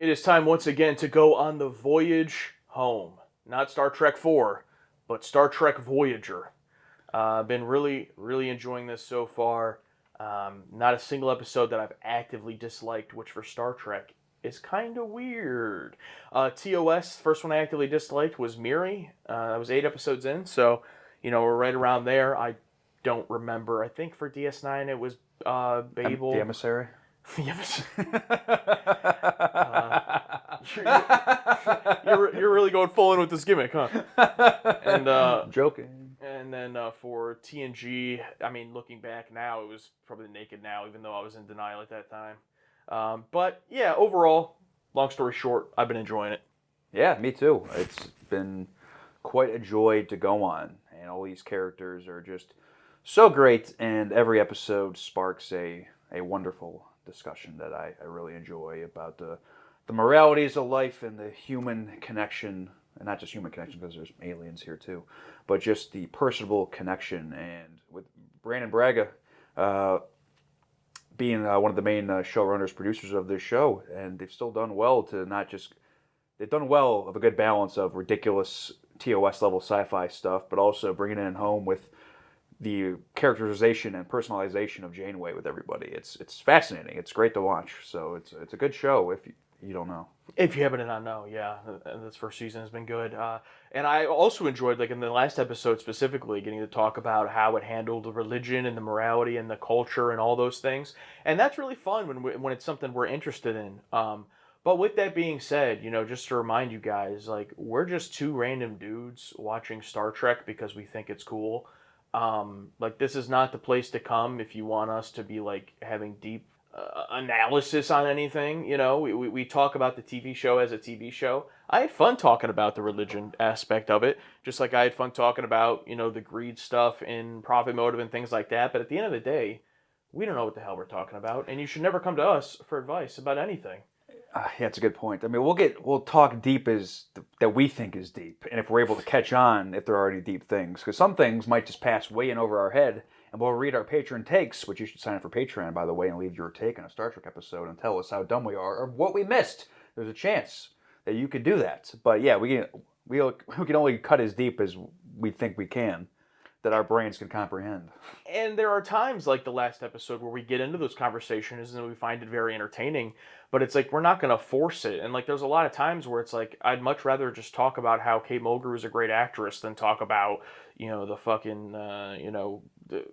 It is time once again to go on the voyage home. Not Star Trek 4, but Star Trek Voyager. I've been really enjoying this so far. Not a single episode that I've actively disliked, which for Star Trek is kind of weird. TOS, first one I actively disliked was Miri. I was 8 episodes in, so we're right around there. I don't remember. I think for DS9 it was Babel. The Emissary? Yes. You're really going full in with this gimmick, huh? And Joking. And then for TNG, I mean, looking back now, it was probably Naked Now, even though I was in denial at that time. But yeah, overall, long story short, I've been enjoying it. Yeah, me too. It's been quite a joy to go on, and all these characters are just so great, and every episode sparks a wonderful discussion that I really enjoy about the moralities of life and the human connection, and not just human connection because there's aliens here too, but just the personable connection. And with Brandon Braga being one of the main showrunners, producers of this show, and they've still done well to not just, they've done well of a good balance of ridiculous TOS level sci-fi stuff, but also bringing it in home with the characterization and personalization of Janeway with everybody. It's fascinating. It's great to watch. So it's a good show if you don't know. If you happen to not know, yeah, this first season has been good. And I also enjoyed, like in the last episode specifically, getting to talk about how it handled the religion and the morality and the culture and all those things. And that's really fun when it's something we're interested in. But with that being said, just to remind you guys, like, we're just two random dudes watching Star Trek because we think it's cool. Like, this is not the place to come if you want us to be like having deep analysis on anything. We talk about the TV show as a TV show. I had fun talking about the religion aspect of it, just like I had fun talking about the greed stuff and profit motive and things like that. But at the end of the day, we don't know what the hell we're talking about, and you should never come to us for advice about anything. Yeah, that's a good point. I mean, we'll talk deep that we think is deep, and if we're able to catch on, if there are already deep things, because some things might just pass way in over our head, and we'll read our Patreon takes, which you should sign up for Patreon, by the way, and leave your take on a Star Trek episode and tell us how dumb we are or what we missed. There's a chance that you could do that, but yeah, we can only cut as deep as we think we can, that our brains can comprehend. And there are times like the last episode where we get into those conversations and we find it very entertaining, but it's like we're not going to force it. And like there's a lot of times where it's like I'd much rather just talk about how Kate Mulgrew is a great actress than talk about the fucking the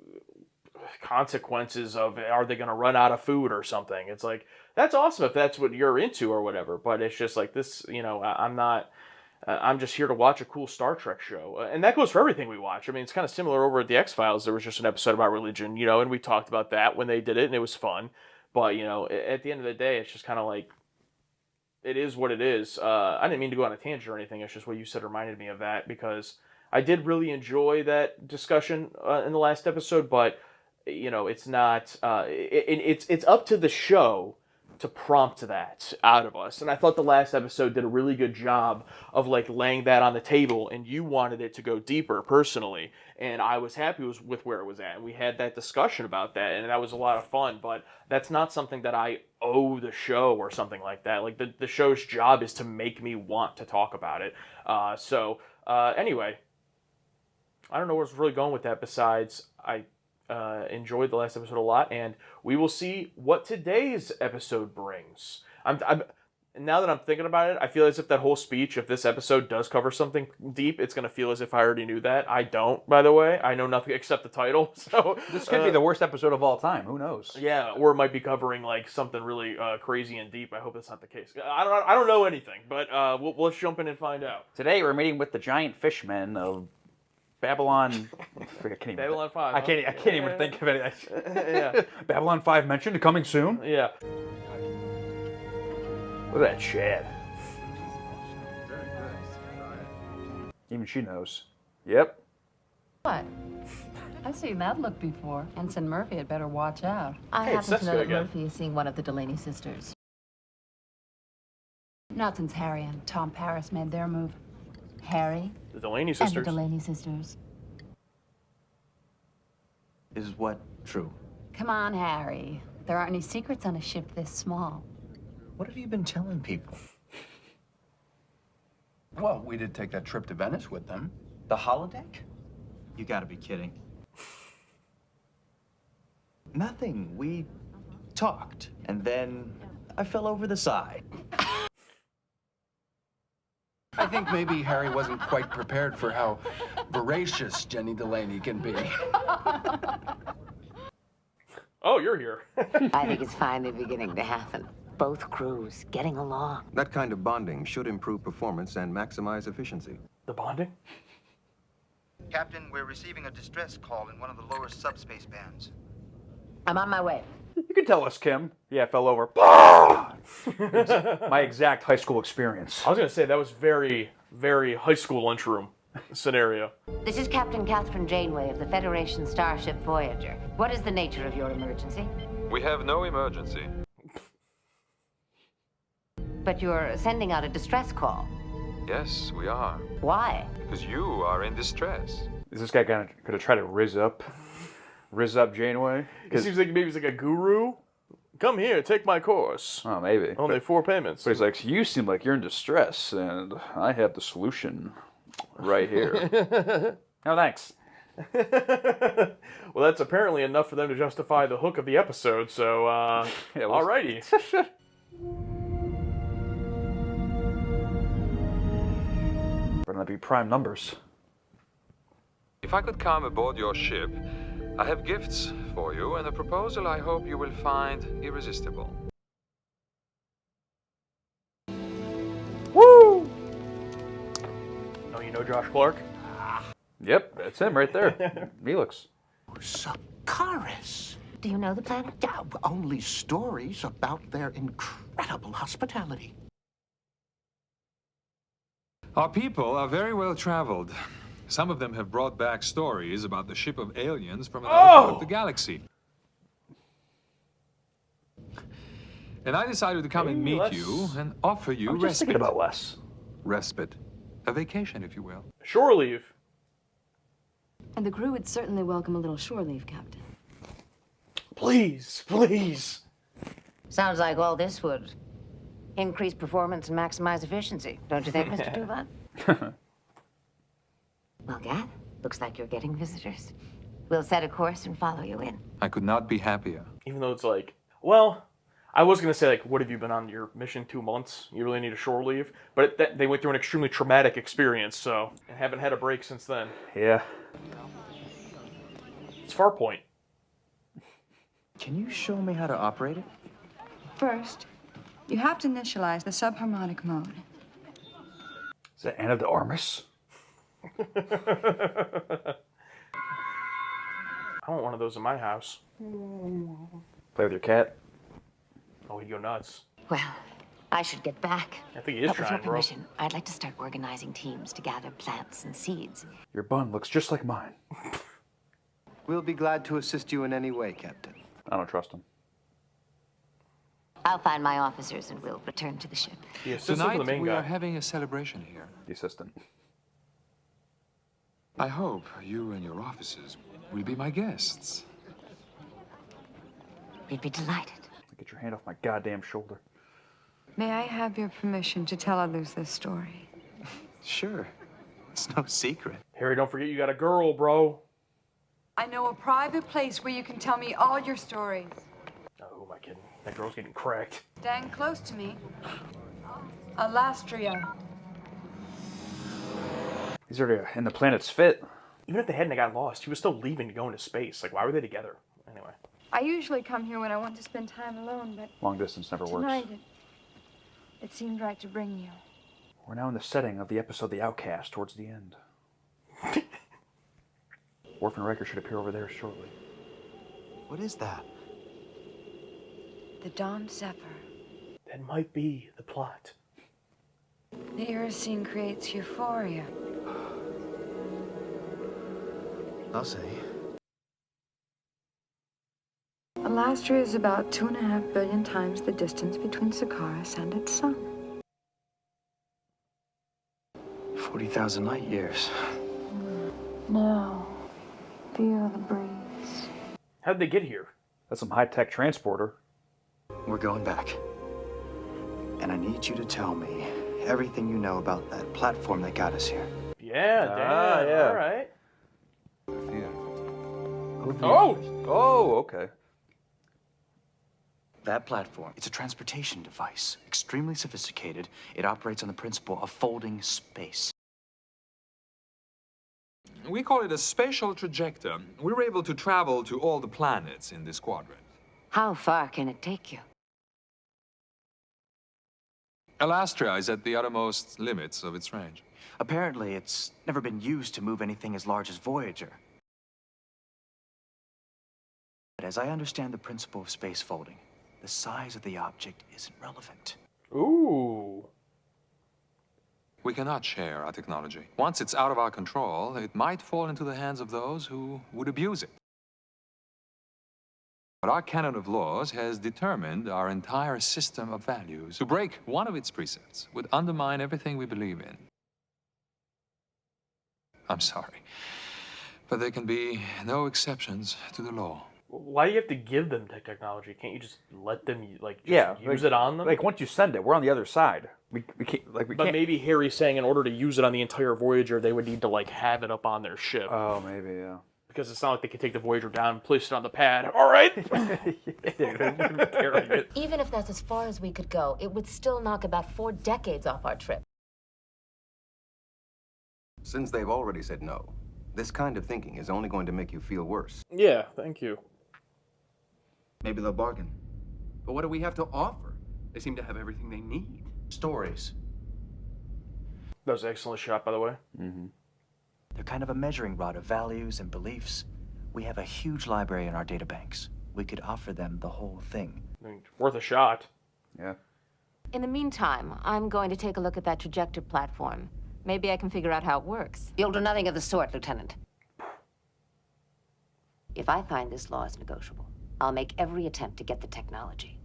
consequences of, are they going to run out of food or something. It's like, that's awesome if that's what you're into or whatever, but it's just like this, I'm just here to watch a cool Star Trek show. And that goes for everything we watch. I mean, it's kind of similar over at the X-Files. There was just an episode about religion, and we talked about that when they did it, and it was fun. But, at the end of the day, it's just kind of like, it is what it is. I didn't mean to go on a tangent or anything. It's just what you said reminded me of that, because I did really enjoy that discussion in the last episode, but, it's not, it's up to the show to prompt that out of us. And I thought the last episode did a really good job of like laying that on the table, and you wanted it to go deeper personally, and I was happy with where it was at. And we had that discussion about that, and that was a lot of fun, but that's not something that I owe the show or something like that. Like the show's job is to make me want to talk about it. Anyway, I don't know where it's really going with that, besides I enjoyed the last episode a lot, and we will see what today's episode brings. I'm now that I'm thinking about it, I feel as if that whole speech, if this episode does cover something deep, it's going to feel as if I already knew that. I don't, by the way. I know nothing except the title. So this could be the worst episode of all time. Who knows? Yeah, or it might be covering like something really crazy and deep. I hope that's not the case. I don't know anything, but we'll jump in and find out. Today we're meeting with the giant fishmen of Babylon. Babylon 5. I can't even think of it. Yeah. Babylon 5 mentioned, coming soon. Yeah. Look at that Chad. Even she knows. Yep. What? I've seen that look before. Ensign Murphy had better watch out. I Hey, it's happen to know Cisco that again. Murphy is seeing one of the Delaney sisters. Not since Harry and Tom Paris made their move. Harry The Delaney and the sisters. Delaney sisters. Is what true? Come on, Harry. There aren't any secrets on a ship this small. What have you been telling people? Well, we did take that trip to Venice with them. The holodeck? You gotta be kidding. Nothing. We talked, and then I fell over the side. I think maybe Harry wasn't quite prepared for how voracious Jenny Delaney can be. Oh, you're here. I think it's finally beginning to happen. Both crews getting along. That kind of bonding should improve performance and maximize efficiency. The bonding? Captain, we're receiving a distress call in one of the lower subspace bands. I'm on my way. You can tell us, Kim. Yeah, I fell over. My exact high school experience. I was going to say, that was very, very high school lunchroom scenario. This is Captain Catherine Janeway of the Federation starship Voyager. What is the nature of your emergency? We have no emergency. But you're sending out a distress call. Yes, we are. Why? Because you are in distress. Is this guy gonna try to riz up Janeway? It seems like maybe he's like a guru. Come here, take my course. Oh, maybe. Only 4 payments. But he's like, you seem like you're in distress, and I have the solution right here. Oh, thanks. Well, that's apparently enough for them to justify the hook of the episode, so, Yeah, well, alrighty. Better not be prime numbers. If I could come aboard your ship, I have gifts for you and a proposal I hope you will find irresistible. Woo! Oh, you know Josh Clark? Yep, that's him right there. Felix. Sakaris. Do you know the planet? Yeah, only stories about their incredible hospitality. Our people are very well traveled. Some of them have brought back stories about the ship of aliens from another part of the galaxy. And I decided to come and Hey, meet Les. you and offer you I'm just thinking respite. about Les. Respite. A vacation, if you will. Shore leave. And the crew would certainly welcome a little shore leave, Captain. Please, please. Sounds like all this would increase performance and maximize efficiency. Don't you think, Mr. Tuvan? Well, Gav, looks like you're getting visitors. We'll set a course and follow you in. I could not be happier. Even though it's like, well, I was going to say, like, what have you been on your mission 2 months? You really need a shore leave? But they went through an extremely traumatic experience, so, and haven't had a break since then. Yeah. It's Farpoint. Can you show me how to operate it? First, you have to initialize the subharmonic mode. Is that Anna de Armas? I want one of those in my house. Play with your cat? Oh, he'd go nuts. Well, I should get back. I think he is But with your trying, bro. permission, I'd like to start organizing teams to gather plants and seeds. Your bun looks just like mine. We'll be glad to assist you in any way, Captain. I don't trust him. I'll find my officers and we'll return to the ship. The assistant Tonight, to the main we guy. are having a celebration here. The assistant. I hope you and your officers will be my guests. We'd be delighted. Get your hand off my goddamn shoulder. May I have your permission to tell others this story? Sure. It's no secret. Harry, don't forget you got a girl, bro. I know a private place where you can tell me all your stories. Oh, who am I kidding? That girl's getting cracked. Stand close to me. Alastria. He's already in the planet's fit. Even if they hadn't got lost, he was still leaving to go into space. Like, why were they together? Anyway. I usually come here when I want to spend time alone, but Long distance never works. tonight it seemed right to bring you. We're now in the setting of the episode The Outcast towards the end. Worf and Riker should appear over there shortly. What is that? The Dawn Zephyr. That might be the plot. The Erisine creates euphoria. I'll say. Alastria is about 2.5 billion times the distance between Sakaris and its sun. 40,000 light years. Now, feel the breeze. How'd they get here? That's some high-tech transporter. We're going back. And I need you to tell me everything you know about that platform that got us here. Yeah, damn. yeah. All right. Oh! Oh, okay. That platform, it's a transportation device, extremely sophisticated. It operates on the principle of folding space. We call it a spatial trajector. We're able to travel to all the planets in this quadrant. How far can it take you? Alastria is at the uttermost limits of its range. Apparently, it's never been used to move anything as large as Voyager. But as I understand the principle of space folding, the size of the object isn't relevant. Ooh. We cannot share our technology. Once it's out of our control, it might fall into the hands of those who would abuse it. But our canon of laws has determined our entire system of values. To break one of its precepts would undermine everything we believe in. I'm sorry, but there can be no exceptions to the law. Why do you have to give them technology? Can't you just let them Use it on them? Like once you send it, we're on the other side. We can't But maybe Harry's saying in order to use it on the entire Voyager, they would need to like have it up on their ship. Oh, maybe, yeah. Because it's not like they could take the Voyager down and place it on the pad. All right. Even if that's as far as we could go, it would still knock about 4 decades off our trip. Since they've already said no, this kind of thinking is only going to make you feel worse. Yeah, thank you. Maybe they'll bargain. But what do we have to offer? They seem to have everything they need. Stories. That was an excellent shot, by the way. Mm-hmm. They're kind of a measuring rod of values and beliefs. We have a huge library in our databanks. We could offer them the whole thing. I mean, worth a shot. Yeah. In the meantime, I'm going to take a look at that trajector platform. Maybe I can figure out how it works. You'll do nothing of the sort, Lieutenant. If I find this law is negotiable, I'll make every attempt to get the technology.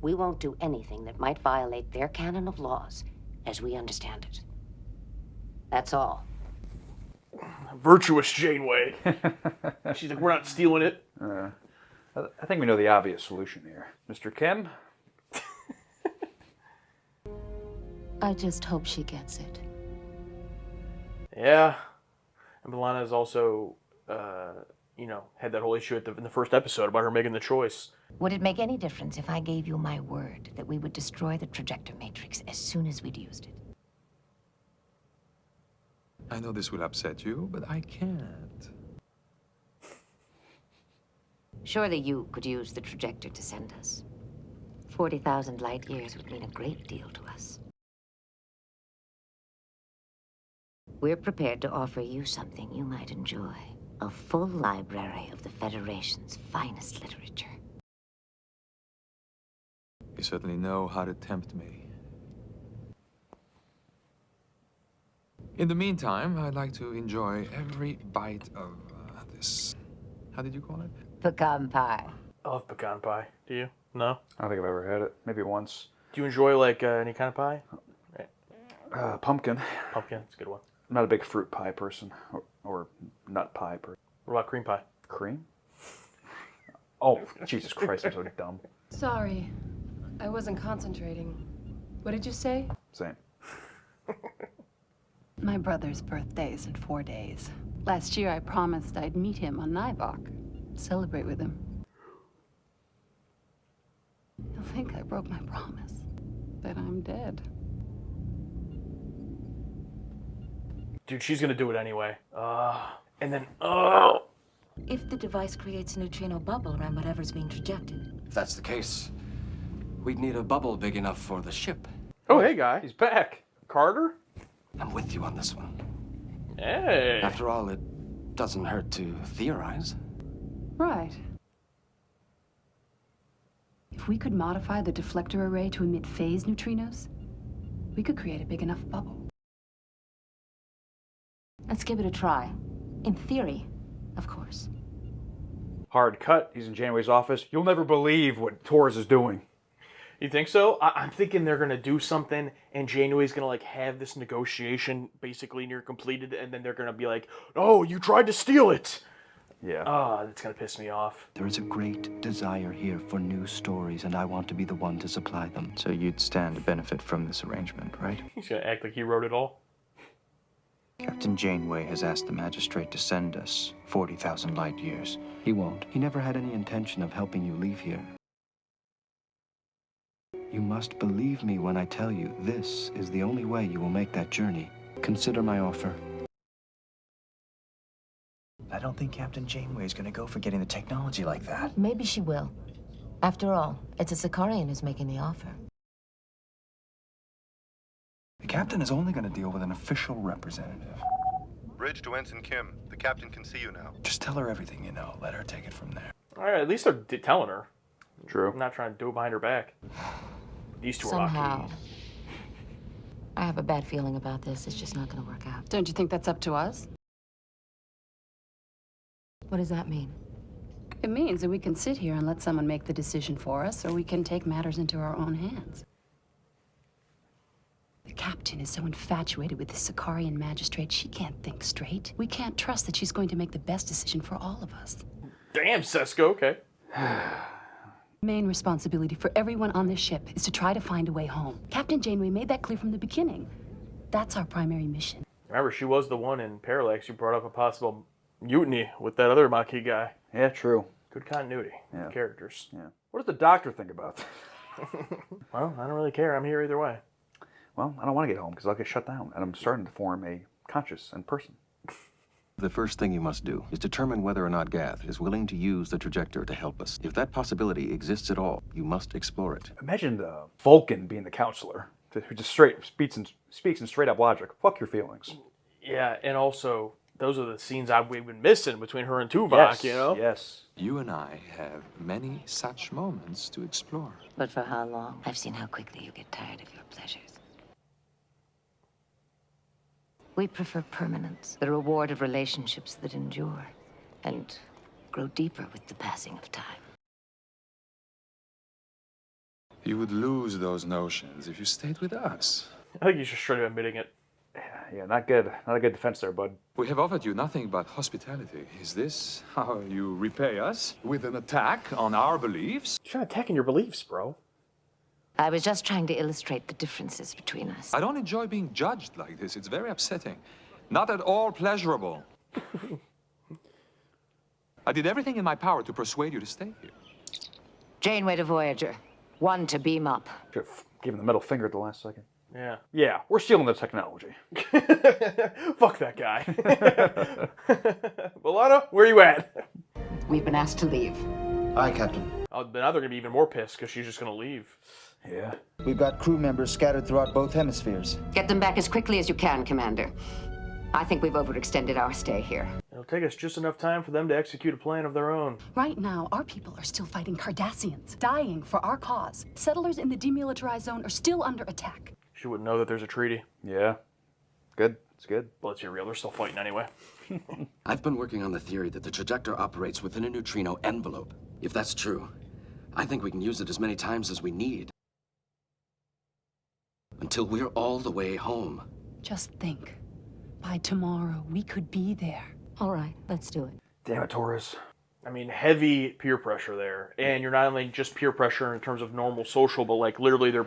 We won't do anything that might violate their canon of laws as we understand it. That's all. Virtuous Janeway. She's like, we're not stealing it. I think we know the obvious solution here. Mr. Kim? I just hope she gets it. Yeah. And B'Elanna's also, had that whole issue in the first episode about her making the choice. Would it make any difference if I gave you my word that we would destroy the trajector matrix as soon as we'd used it? I know this will upset you, but I can't. Surely you could use the trajector to send us. 40,000 light years would mean a great deal to us. We're prepared to offer you something you might enjoy. A full library of the Federation's finest literature. You certainly know how to tempt me. In the meantime, I'd like to enjoy every bite of this... How did you call it? Pecan pie. I love pecan pie. Do you? No? I don't think I've ever had it. Maybe once. Do you enjoy, like, any kind of pie? Pumpkin. Pumpkin, it's a good one. I'm not a big fruit pie person. Or nut pie person. What about cream pie? Cream? Oh, Jesus Christ, I'm so dumb. Sorry, I wasn't concentrating. What did you say? Same. My brother's birthday is in 4 days. Last year, I promised I'd meet him on Nibok, celebrate with him. He'll think I broke my promise, that I'm dead. Dude, she's gonna do it anyway. And then, If the device creates a neutrino bubble around whatever's being trajected. If that's the case, we'd need a bubble big enough for the ship. Oh, hey, guy. He's back. Carter? I'm with you on this one. Hey. After all, it doesn't hurt to theorize. Right. If we could modify the deflector array to emit phase neutrinos, we could create a big enough bubble. Let's give it a try. In theory, of course. Hard cut. He's in Janeway's office. You'll never believe what Torres is doing. You think so? I'm thinking they're gonna do something, and Janeway's gonna like have this negotiation basically near completed, and then they're gonna be like, "Oh, you tried to steal it." Yeah. Oh, that's gonna piss me off. There is a great desire here for new stories, and I want to be the one to supply them. So you'd stand to benefit from this arrangement, right? He's gonna act like he wrote it all. Captain Janeway has asked the magistrate to send us 40,000 light years. He won't. He never had any intention of helping you leave here. You must believe me when I tell you this is the only way you will make that journey. Consider my offer. I don't think Captain Janeway is going to go for getting the technology like that. Maybe she will. After all, it's a Sicarian who's making the offer. The captain is only going to deal with an official representative. Bridge to Ensign Kim. The captain can see you now. Just tell her everything you know. Let her take it from there. All right, at least they're telling her. True. I'm not trying to do it behind her back. These two Somehow, are lucky. I have a bad feeling about this. It's just not going to work out. Don't you think that's up to us? What does that mean? It means that we can sit here and let someone make the decision for us, or we can take matters into our own hands. The captain is so infatuated with the Sicarian magistrate, she can't think straight. We can't trust that she's going to make the best decision for all of us. Damn, Cisco, okay. Main responsibility for everyone on this ship is to try to find a way home. Captain Janeway made that clear from the beginning. That's our primary mission. Remember, she was the one in Parallax who brought up a possible mutiny with that other Maquis guy. Yeah, true. Good continuity. Yeah. Good characters. Yeah. What does the doctor think about that? Well, I don't really care. I'm here either way. Well, I don't want to get home because I'll get shut down, and I'm starting to form a conscious and person. The first thing you must do is determine whether or not Gath is willing to use the trajector to help us. If that possibility exists at all, you must explore it. Imagine Vulcan being the counselor, who just speaks in straight-up logic. Fuck your feelings. Yeah, and also, those are the scenes we've been missing between her and Tuvok, Yes, you know? yes. You and I have many such moments to explore. But for how long? I've seen how quickly you get tired of your pleasures. We prefer permanence, the reward of relationships that endure and grow deeper with the passing of time. You would lose those notions if you stayed with us. I think he's just straight up admitting it. Yeah, not good. Not a good defense there, bud. We have offered you nothing but hospitality. Is this how you repay us? With an attack on our beliefs? You're not attacking your beliefs, bro. I was just trying to illustrate the differences between us. I don't enjoy being judged like this. It's very upsetting. Not at all pleasurable. I did everything in my power to persuade you to stay here. Janeway to Voyager. One to beam up. Should have given the middle finger at the last second. Yeah. Yeah, we're stealing the technology. Fuck that guy. Balana, where you at? We've been asked to leave. Aye, Captain. Oh, but now they're gonna be even more pissed because she's just gonna leave. Yeah. We've got crew members scattered throughout both hemispheres. Get them back as quickly as you can, Commander. I think we've overextended our stay here. It'll take us just enough time for them to execute a plan of their own. Right now, our people are still fighting Cardassians, dying for our cause. Settlers in the demilitarized zone are still under attack. She wouldn't know that there's a treaty. Yeah. Good. It's good. But let's be real, they're still fighting anyway. I've been working on the theory that the trajector operates within a neutrino envelope. If that's true, I think we can use it as many times as we need. Until we're all the way home. Just think. By tomorrow, we could be there. All right, let's do it. Damn it, Torres. I mean, heavy peer pressure there. And you're not only just peer pressure in terms of normal social, but like literally they're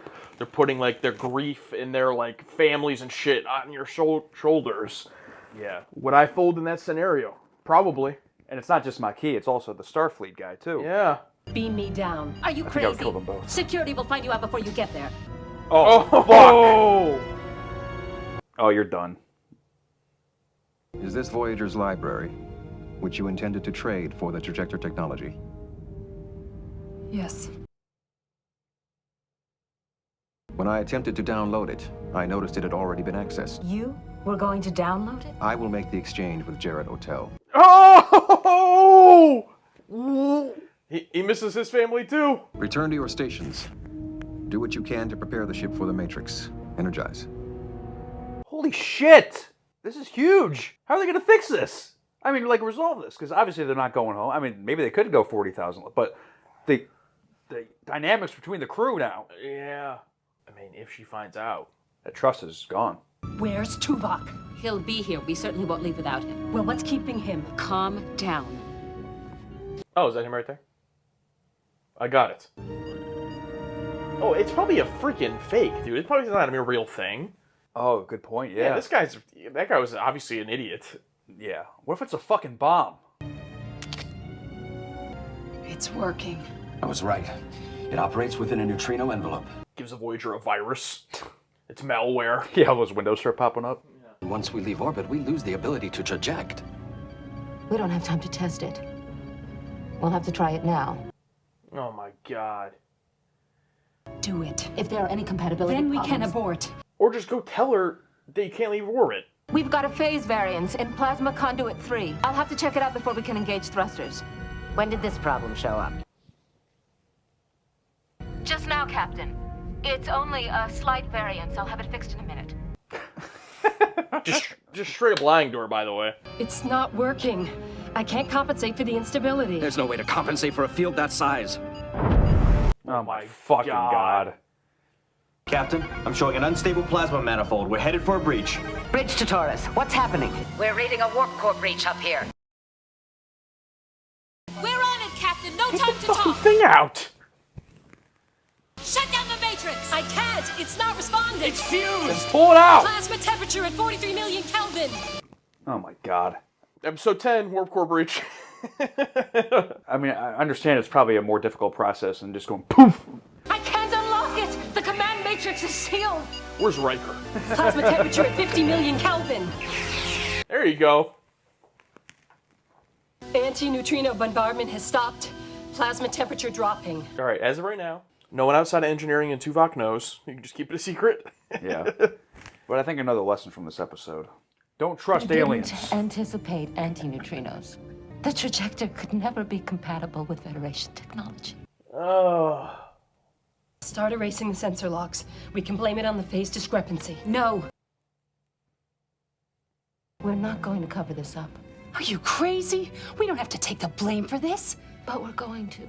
putting like their grief and their like families and shit on your shoulders. Yeah. Would I fold in that scenario? Probably. And it's not just Maquis, it's also the Starfleet guy, too. Yeah. Beam me down. Are you I think I would crazy? kill them both. Security will find you out before you get there. Oh, fuck! Oh, you're done. Is this Voyager's library, which you intended to trade for the trajector technology? Yes. When I attempted to download it, I noticed it had already been accessed. You were going to download it? I will make the exchange with Jarrett Hotel. Oh! He misses his family too. Return to your stations. Do what you can to prepare the ship for the Matrix. Energize. Holy shit! This is huge! How are they going to fix this? I mean, like, resolve this, because obviously they're not going home. I mean, maybe they could go 40,000, but the dynamics between the crew now. Yeah. I mean, if she finds out. That trust is gone. Where's Tuvok? He'll be here. We certainly won't leave without him. Well, what's keeping him? Calm down. Oh, is that him right there? I got it. Oh, it's probably a freaking fake, dude. It's probably not a real thing. Oh, good point. Yeah, Yeah. that guy was obviously an idiot. Yeah. What if it's a fucking bomb? It's working. I was right. It operates within a neutrino envelope. Gives a Voyager a virus. It's malware. Yeah, all those windows start popping up. Once we leave orbit, we lose the ability to traject. We don't have time to test it. We'll have to try it now. Oh my god. Do it. If there are any compatibility Then we problems, can abort. Or just go tell her that you can't leave orbit. We've got a phase variance in plasma conduit 3. I'll have to check it out before we can engage thrusters. When did this problem show up? Just now, Captain. It's only a slight variance. I'll have it fixed in a minute. Just straight up lying to her, by the way. It's not working. I can't compensate for the instability. There's no way to compensate for a field that size. Oh my fucking god. Captain, I'm showing an unstable plasma manifold. We're headed for a breach. Bridge to Taurus. What's happening? We're reading a warp core breach up here. We're on it, Captain. No time to Fucking talk. thing out. Shut down the matrix. I can't. It's not responding. It's fused. Pull it out. Plasma temperature at 43 million Kelvin. Oh my god. Episode 10, Warp Core Breach. I mean, I understand it's probably a more difficult process than just going poof. I can't unlock it. The command matrix is sealed. Where's Riker? Plasma temperature at 50 million Kelvin. There you go. Anti-neutrino bombardment has stopped. Plasma temperature dropping. All right, as of right now, no one outside of engineering and Tuvok knows. You can just keep it a secret. Yeah. But I think another lesson from this episode. Don't trust I aliens. didn't anticipate anti-neutrinos. The trajector could never be compatible with Federation technology. Oh. Start erasing the sensor logs. We can blame it on the phase discrepancy. No. We're not going to cover this up. Are you crazy? We don't have to take the blame for this. But we're going to.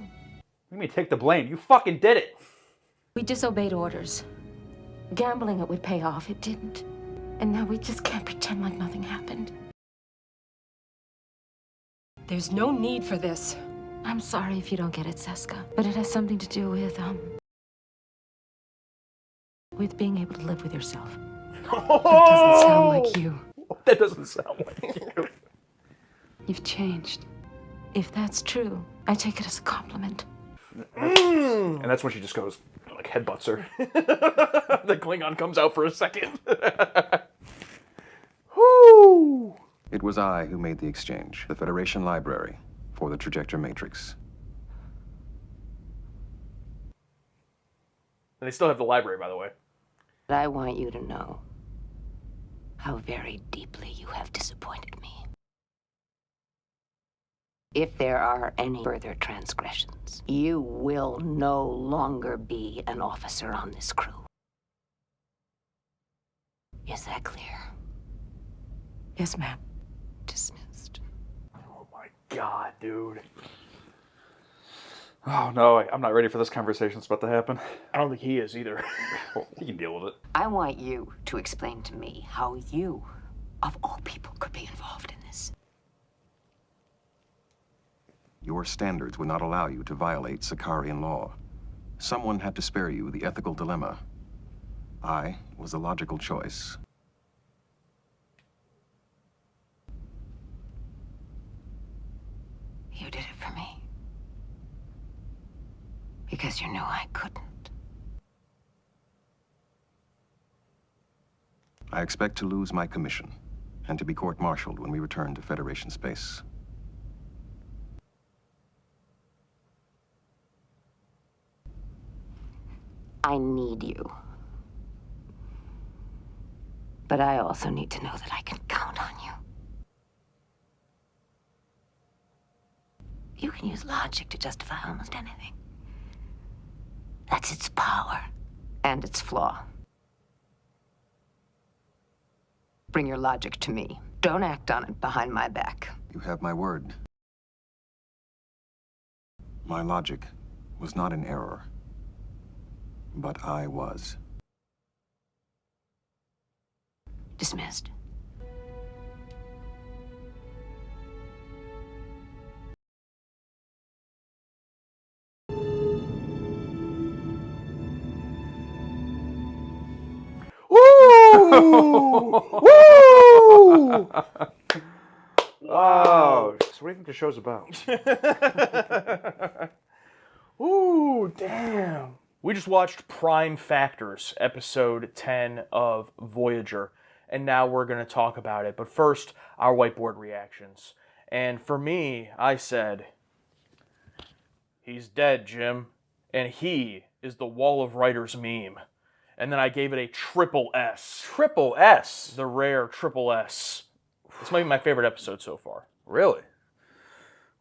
You mean take the blame? You fucking did it. We disobeyed orders. Gambling it would pay off. It didn't. And now we just can't pretend like nothing happened. There's no need for this. I'm sorry if you don't get it, Seska. But it has something to do with being able to live with yourself. That doesn't sound like you. That doesn't sound like you. You've changed. If that's true, I take it as a compliment. And that's when she just goes, like, headbutts her. The Klingon comes out for a second. Whoo! It was I who made the exchange, the Federation Library, for the Trajector Matrix. And they still have the library, by the way. But I want you to know how very deeply you have disappointed me. If there are any further transgressions, you will no longer be an officer on this crew. Is that clear? Yes, ma'am. Dismissed. Oh my god, dude. Oh no, I'm not ready for this conversation that's about to happen. I don't think he is either. Well, he can deal with it. I want you to explain to me how you, of all people, could be involved in this. Your standards would not allow you to violate Sakarian law. Someone had to spare you the ethical dilemma. I was the logical choice. You did it for me. Because you knew I couldn't. I expect to lose my commission and to be court-martialed when we return to Federation space. I need you. But I also need to know that I can count on you. You can use logic to justify almost anything. That's its power and its flaw. Bring your logic to me. Don't act on it behind my back. You have my word. My logic was not in error, but I was. Dismissed. Woo! Wow. So what do you think the show's about? Ooh, damn. We just watched Prime Factors, episode 10 of Voyager, and now we're going to talk about it. But first, our whiteboard reactions. And for me, I said, he's dead, Jim, and he is the Wall of Writers meme. And then I gave it a triple S. Triple S? The rare triple S. This might be my favorite episode so far. Really?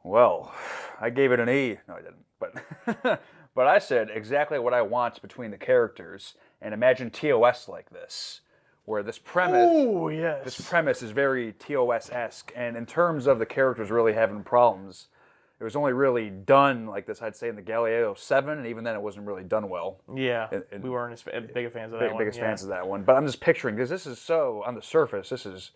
Well, I gave it an E. No, I didn't. But I said exactly what I want between the characters, and imagine TOS like this, where this premise, Ooh, yes. this premise is very TOS-esque, and in terms of the characters really having problems, it was only really done like this, I'd say, in the Galileo 7, and even then it wasn't really done well. Yeah, we weren't as big fans of that one. Biggest fans of that one. But I'm just picturing, because this is so, on the surface, this is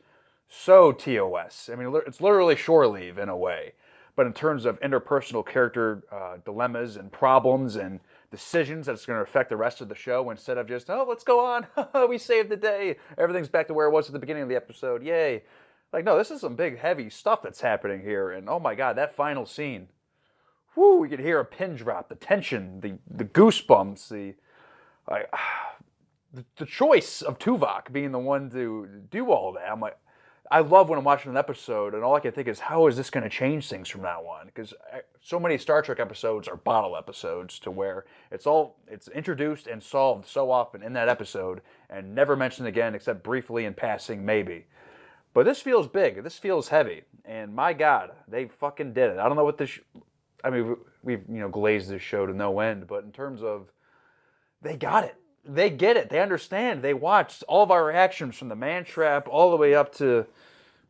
so TOS. I mean, it's literally shore leave in a way. But in terms of interpersonal character dilemmas and problems and decisions that's going to affect the rest of the show, instead of just, oh, let's go on, we saved the day, everything's back to where it was at the beginning of the episode, yay. Like, no, this is some big, heavy stuff that's happening here, and oh my god, that final scene. Whoo, we could hear a pin drop, the tension, the goosebumps, the choice of Tuvok being the one to do all that. I'm like, I love when I'm watching an episode, and all I can think is, how is this going to change things from now on? Because so many Star Trek episodes are bottle episodes, to where it's introduced and solved so often in that episode, and never mentioned again, except briefly in passing, maybe. But this feels big. This feels heavy, and my God, they fucking did it. I don't know what this. I mean, we've glazed this show to no end, but in terms of, they got it. They get it. They understand. They watched all of our reactions from the Man Trap all the way up to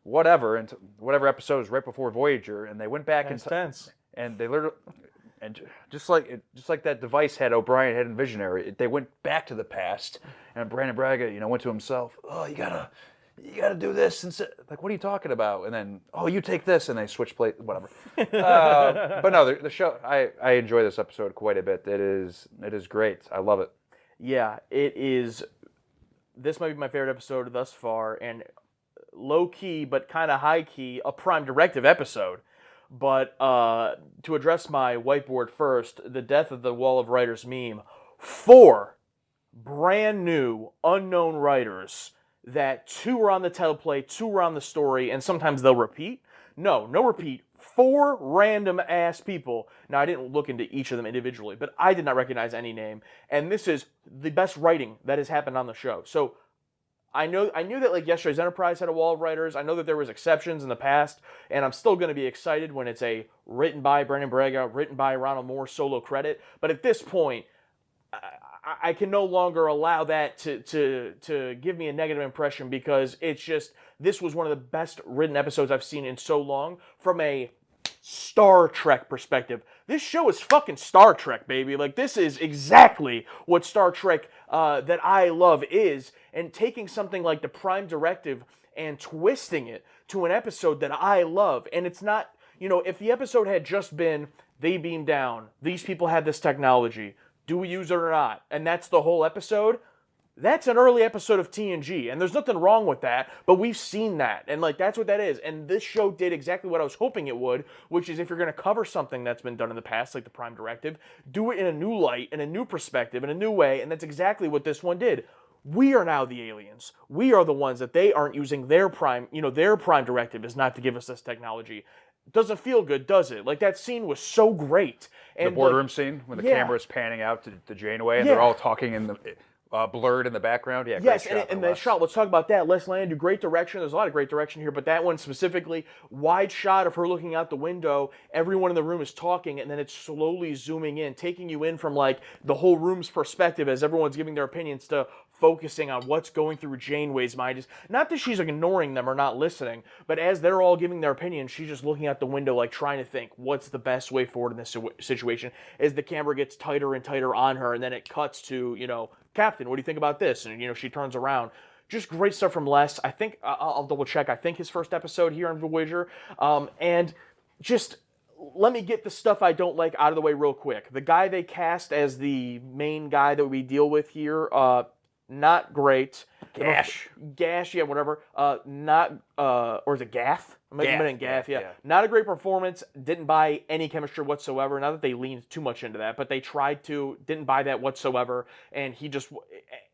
whatever, and whatever episode was right before Voyager, and they went back and they literally, and just like that device O'Brien had in Visionary, they went back to the past, and Brandon Braga, went to himself, oh, you gotta do this, and like, what are you talking about? And then, oh, you take this, and they switch plate, whatever. But no, the show, I enjoy this episode quite a bit. It is great. I love it. Yeah, it is. This might be my favorite episode thus far, and low-key, but kind of high-key, a Prime Directive episode. But to address my whiteboard first, the death of the Wall of Writers meme, 4 brand new, unknown writers that 2 were on the teleplay, 2 were on the story, and sometimes they'll repeat. No repeat. 4 random ass people. Now, I didn't look into each of them individually, but I did not recognize any name. And this is the best writing that has happened on the show. So I knew that like yesterday's Enterprise had a Wall of Writers. I know that there was exceptions in the past, and I'm still going to be excited when it's a written by Brandon Braga, written by Ronald Moore solo credit. But at this point, I can no longer allow that to give me a negative impression, because it's just, this was one of the best written episodes I've seen in so long from a Star Trek perspective. This show is fucking Star Trek, baby. Like, this is exactly what Star Trek that I love is, and taking something like the Prime Directive and twisting it to an episode that I love. And it's not, if the episode had just been, they beam down, these people have this technology, do we use it or not? And that's the whole episode. That's an early episode of TNG, and there's nothing wrong with that, but we've seen that, and like, that's what that is. And this show did exactly what I was hoping it would, which is, if you're going to cover something that's been done in the past, like the Prime Directive, do it in a new light, in a new perspective, in a new way, and that's exactly what this one did. We are now the aliens. We are the ones that they aren't using their Prime, their Prime Directive is not to give us this technology. Doesn't feel good, does it? Like, that scene was so great. And the boardroom scene, when the camera is panning out to Janeway, and they're all talking in the... blurred in the background, yeah. Yes, and that shot, let's talk about that. Les Landau, great direction. There's a lot of great direction here, but that one specifically, wide shot of her looking out the window, everyone in the room is talking, and then it's slowly zooming in, taking you in from like the whole room's perspective as everyone's giving their opinions to focusing on what's going through Janeway's mind. Is not that she's ignoring them or not listening, but as they're all giving their opinions, she's just looking out the window, like trying to think, what's the best way forward in this situation, as the camera gets tighter and tighter on her, and then it cuts to, Captain, what do you think about this? And, she turns around. Just great stuff from Les. I think, I'll double check, I think his first episode here on Voyager. And just, let me get the stuff I don't like out of the way real quick. The guy they cast as the main guy that we deal with here, not great. Gash, yeah, whatever. Or is it Gath? Gath, yeah. yeah. Not a great performance. Didn't buy any chemistry whatsoever. Not that they leaned too much into that, but they tried to. Didn't buy that whatsoever. And he just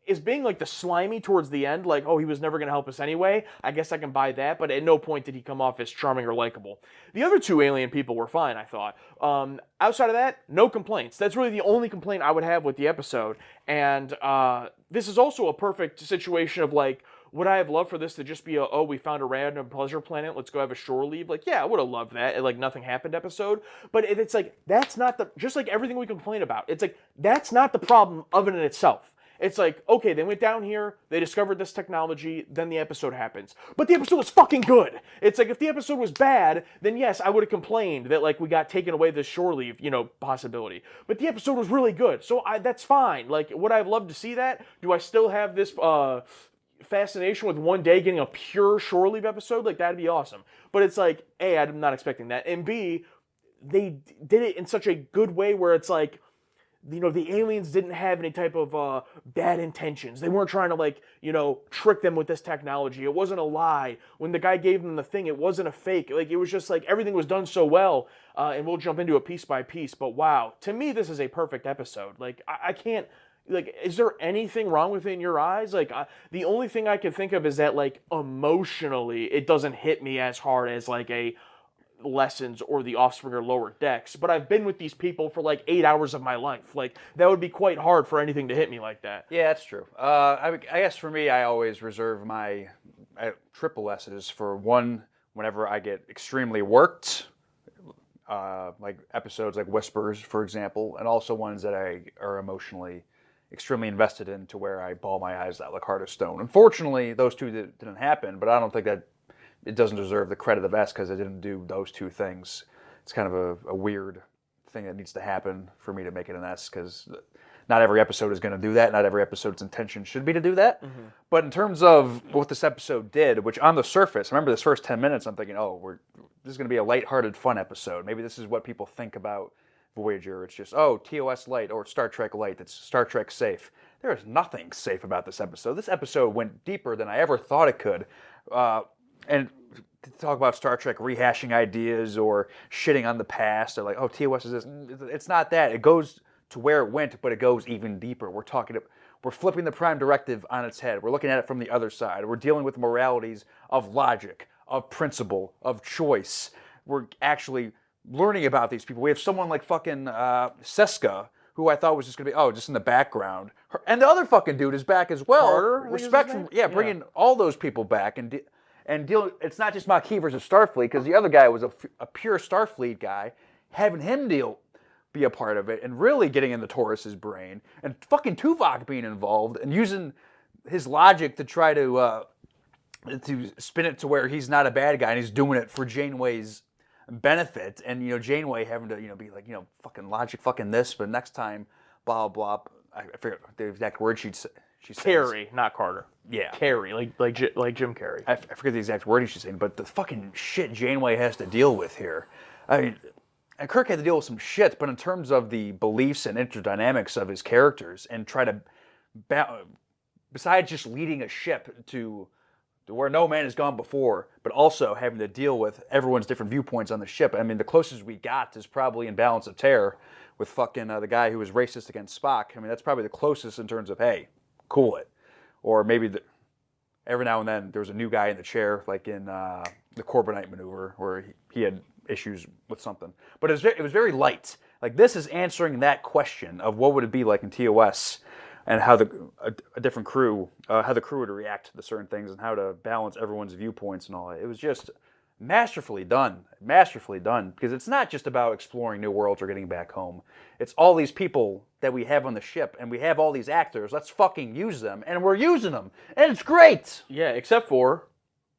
is being like the slimy towards the end. Like, oh, he was never going to help us anyway. I guess I can buy that. But at no point did he come off as charming or likable. The other two alien people were fine, I thought. Outside of that, no complaints. That's really the only complaint I would have with the episode. And this is also a perfect situation of like, would I have loved for this to just be we found a random pleasure planet, let's go have a shore leave? Like, yeah, I would have loved that. Like, nothing happened episode. But it's like, that's not just like everything we complain about. It's like, that's not the problem of it in itself. It's like, okay, they went down here, they discovered this technology, then the episode happens. But the episode was fucking good. It's like, if the episode was bad, then yes, I would have complained that, like, we got taken away this shore leave, possibility. But the episode was really good, so that's fine. Like, would I have loved to see that? Do I still have this fascination with one day getting a pure shore leave episode? Like, that'd be awesome. But it's like, A, I'm not expecting that, and B, they did it in such a good way where it's like, the aliens didn't have any type of bad intentions. They weren't trying to, trick them with this technology. It wasn't a lie. When the guy gave them the thing, it wasn't a fake. Like, it was just like everything was done so well. And we'll jump into it piece by piece. But wow, to me, this is a perfect episode. Like, I can't. Like, is there anything wrong with it in your eyes? Like, the only thing I can think of is that, like, emotionally, it doesn't hit me as hard as, like, a Lessons or The Offspring or Lower Decks. But I've been with these people for, like, 8 hours of my life. Like, that would be quite hard for anything to hit me like that. Yeah, that's true. I guess for me, I always reserve my triple S's for one, whenever I get extremely worked, like episodes like Whispers, for example, and also ones that I are emotionally extremely invested in to where I bawl my eyes out like Heart of Stone. Unfortunately, those two didn't happen, but I don't think that it doesn't deserve the credit of S because I didn't do those two things. It's kind of a weird thing that needs to happen for me to make it an S because not every episode is going to do that. Not every episode's intention should be to do that. Mm-hmm. But in terms of what this episode did, which on the surface, remember this first 10 minutes, I'm thinking, this is going to be a lighthearted, fun episode. Maybe this is what people think about Voyager. It's just, TOS light or Star Trek light. It's Star Trek safe. There is nothing safe about this episode. This episode went deeper than I ever thought it could. And to talk about Star Trek rehashing ideas or shitting on the past or like, TOS is this. It's not that. It goes to where it went, but it goes even deeper. We're flipping the Prime Directive on its head. We're looking at it from the other side. We're dealing with moralities of logic, of principle, of choice. We're actually learning about these people. We have someone like fucking Seska, who I thought was just going to be, just in the background. And the other fucking dude is back as well. Carter, bringing all those people back and deal. It's not just Maquis versus Starfleet, because the other guy was a pure Starfleet guy. Having him be a part of it and really getting into Taurus's brain and fucking Tuvok being involved and using his logic to try to spin it to where he's not a bad guy and he's doing it for Janeway's benefit, and Janeway having to be like, fucking logic, fucking this, but next time, blah blah. I forget the exact word she says. Carrie, not Carter. Yeah, Carrie, like Jim Carrey. I forget the exact wording she's saying, but the fucking shit Janeway has to deal with here. I mean, and Kirk had to deal with some shit, but in terms of the beliefs and interdynamics of his characters, and try to, besides just leading a ship to where no man has gone before, but also having to deal with everyone's different viewpoints on the ship. I mean, the closest we got is probably in Balance of Terror with fucking the guy who was racist against Spock. I mean, that's probably the closest in terms of, hey, cool it. Or maybe every now and then there was a new guy in the chair, like in the Corbinite maneuver, where he had issues with something. But it was very light. Like, this is answering that question of what would it be like in TOS, and how a different crew, how the crew would react to certain things, and how to balance everyone's viewpoints and all that. It was just masterfully done, because it's not just about exploring new worlds or getting back home. It's all these people that we have on the ship, and we have all these actors. Let's fucking use them, and we're using them, and it's great. Yeah, except for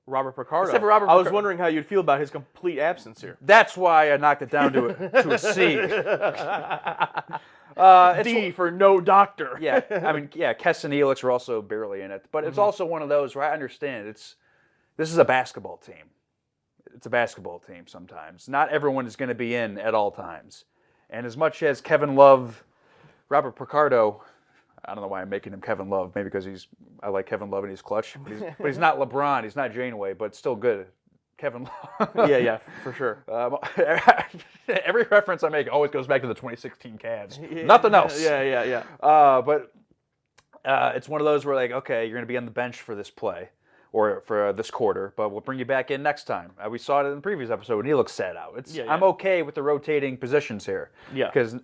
Robert Picardo. I was wondering how you'd feel about his complete absence here. That's why I knocked it down to a C. D for no doctor. Yeah, I mean, Kess and Elix are also barely in it, but it's also one of those where I understand this is a basketball team. It's a basketball team sometimes. Not everyone is going to be in at all times. And as much as Kevin loved Robert Picardo, I don't know why I'm making him Kevin Love. Maybe because I like Kevin Love and he's clutch. But he's not LeBron. He's not Janeway, but still good. Kevin Love. Yeah, for sure. Every reference I make always goes back to the 2016 Cavs. Nothing else. Yeah. But it's one of those where like, okay, you're going to be on the bench for this play or for this quarter, but we'll bring you back in next time. We saw it in the previous episode, and he looks sad out. I'm okay with the rotating positions here. Yeah. Because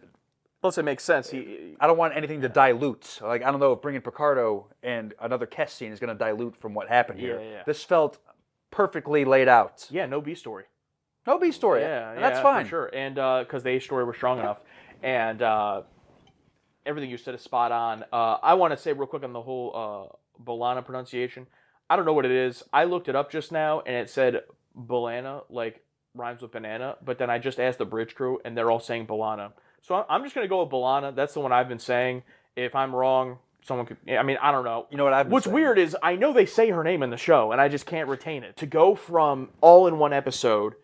plus it makes sense. I don't want anything to dilute. Like, I don't know if bringing Picardo and another Kess scene is going to dilute from what happened here. Yeah. This felt perfectly laid out. Yeah, no B story. No B story. Yeah, that's fine. For sure. And because the A story was strong enough. And everything you said is spot on. I want to say real quick on the whole Bolana pronunciation. I don't know what it is. I looked it up just now, and it said Bolana, like rhymes with banana. But then I just asked the bridge crew, and they're all saying Bolana. So I'm just going to go with Bolana. That's the one I've been saying. If I'm wrong, someone could... I mean, I don't know. You know what I've been What's saying? weird is I know they say her name in the show, and I just can't retain it. To go from all in one episode,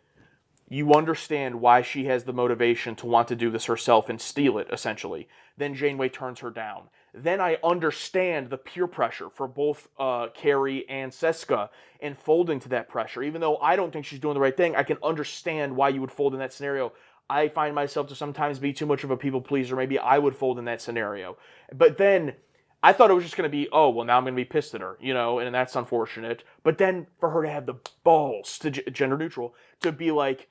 you understand why she has the motivation to want to do this herself and steal it, essentially. Then Janeway turns her down. Then I understand the peer pressure for both Carrie and Seska and folding to that pressure. Even though I don't think she's doing the right thing, I can understand why you would fold in that scenario. I find myself to sometimes be too much of a people pleaser. Maybe I would fold in that scenario. But then I thought it was just going to be, oh, well, now I'm going to be pissed at her, and that's unfortunate. But then for her to have the balls, to gender neutral, to be like,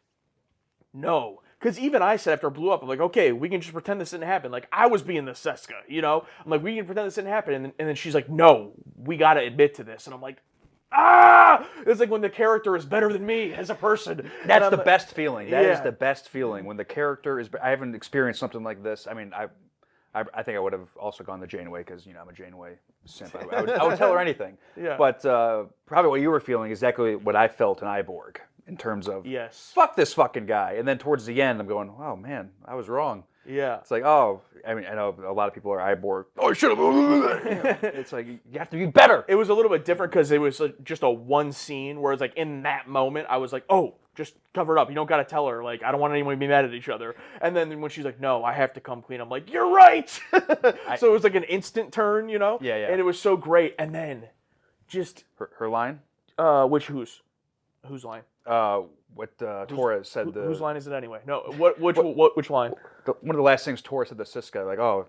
no. Because even I said after it blew up, I'm like, okay, we can just pretend this didn't happen. Like, I was being the Seska, I'm like, we can pretend this didn't happen. And then she's like, no, we got to admit to this. And I'm like, it's like when the character is better than me as a person. That's the best feeling. That is the best feeling when the character is. I haven't experienced something like this. I mean, I think I would have also gone the Janeway because I'm a Janeway simp. I would tell her anything. Yeah. But probably what you were feeling is exactly what I felt in Iborg in terms of fuck this fucking guy. And then towards the end, I'm going, oh man, I was wrong. Yeah. It's like, oh, I mean, I know a lot of people are Iborg. Oh, I should have. It's like, you have to be better. It was a little bit different because it was just a one scene where it's like in that moment, I was like, oh, just cover it up. You don't got to tell her. Like, I don't want anyone to be mad at each other. And then when she's like, no, I have to come clean, I'm like, you're right. So it was like an instant turn, Yeah. And it was so great. And then just... Her line? Whose line? What Torres said. Whose line is it anyway? No, which line? One of the last things Torres said to Siska, like, oh,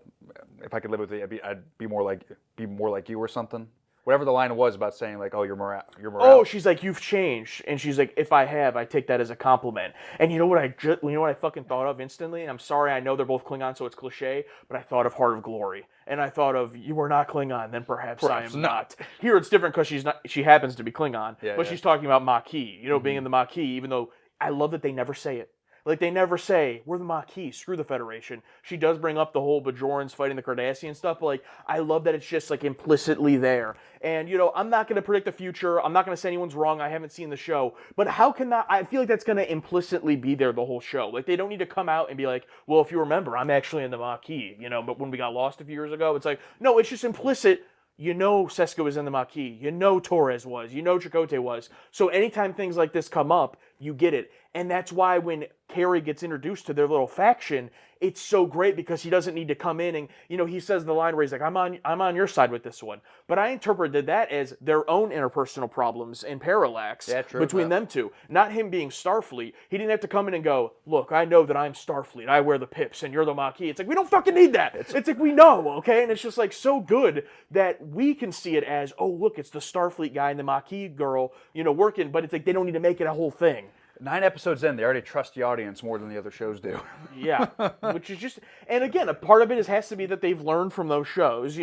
if I could live with you, I'd be more like you or something. Whatever the line was about saying, like, oh, you're morale. Oh, she's like, you've changed, and she's like, if I have, I take that as a compliment. And you know what I fucking thought of instantly? And I'm sorry, I know they're both Klingon, so it's cliche, but I thought of Heart of Glory, and I thought of you are not Klingon, then perhaps I am not. Here it's different because she's not. She happens to be Klingon, but she's talking about Maquis, being in the Maquis. Even though I love that they never say it. Like, they never say, we're the Maquis, screw the Federation. She does bring up the whole Bajorans fighting the Cardassian stuff, but, like, I love that it's just, like, implicitly there. And, I'm not going to predict the future. I'm not going to say anyone's wrong. I haven't seen the show. But how can that... I feel like that's going to implicitly be there the whole show. Like, they don't need to come out and be like, well, if you remember, I'm actually in the Maquis, but when we got lost a few years ago, it's like, no, it's just implicit. Seska was in the Maquis. Torres was. Chakotay was. So anytime things like this come up, you get it. And that's why when Carrie gets introduced to their little faction, it's so great because he doesn't need to come in and, he says the line where he's like, I'm on your side with this one. But I interpreted that as their own interpersonal problems and parallax between them two. Not him being Starfleet. He didn't have to come in and go, look, I know that I'm Starfleet. I wear the pips and you're the Maquis. It's like, we don't fucking need that. It's like, we know, okay? And it's just like so good that we can see it as, oh, look, it's the Starfleet guy and the Maquis girl, working. But it's like, they don't need to make it a whole thing. 9 episodes in, they already trust the audience more than the other shows do. Yeah, which is just... And again, a part of it has to be that they've learned from those shows,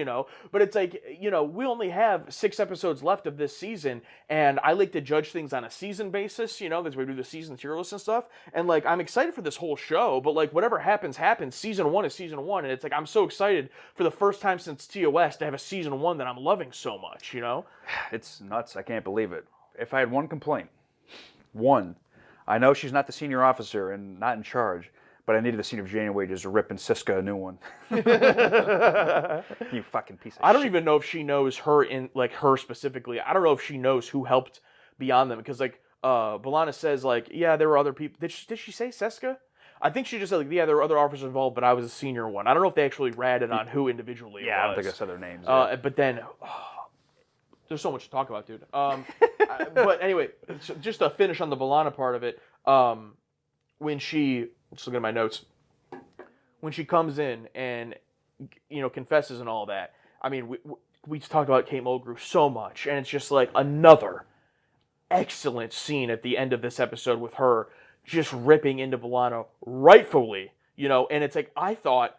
But it's like, we only have 6 episodes left of this season, and I like to judge things on a season basis, that's where we do the season tier list and stuff. And, like, I'm excited for this whole show, but, like, whatever happens, happens. Season 1 is Season 1, and it's like, I'm so excited for the first time since TOS to have a Season 1 that I'm loving so much, It's nuts. I can't believe it. If I had one complaint, I know she's not the senior officer and not in charge, but I needed the scene of Janeway just ripping Siska a new one. You fucking piece of shit. I don't even know if she knows her specifically. I don't know if she knows who helped beyond them because, like, B'Elanna says, like, yeah, there were other people. Did she say Seska? I think she just said, like, yeah, there were other officers involved, but I was a senior one. I don't know if they actually ratted on who individually it was. Yeah, I don't think I said their names. But then, there's so much to talk about, dude. But anyway, so just to finish on the B'Elanna part of it, when she, just looking at my notes, when she comes in and, confesses and all that, I mean, we talked about Kate Mulgrew so much, and it's just like another excellent scene at the end of this episode with her just ripping into B'Elanna rightfully, and it's like, I thought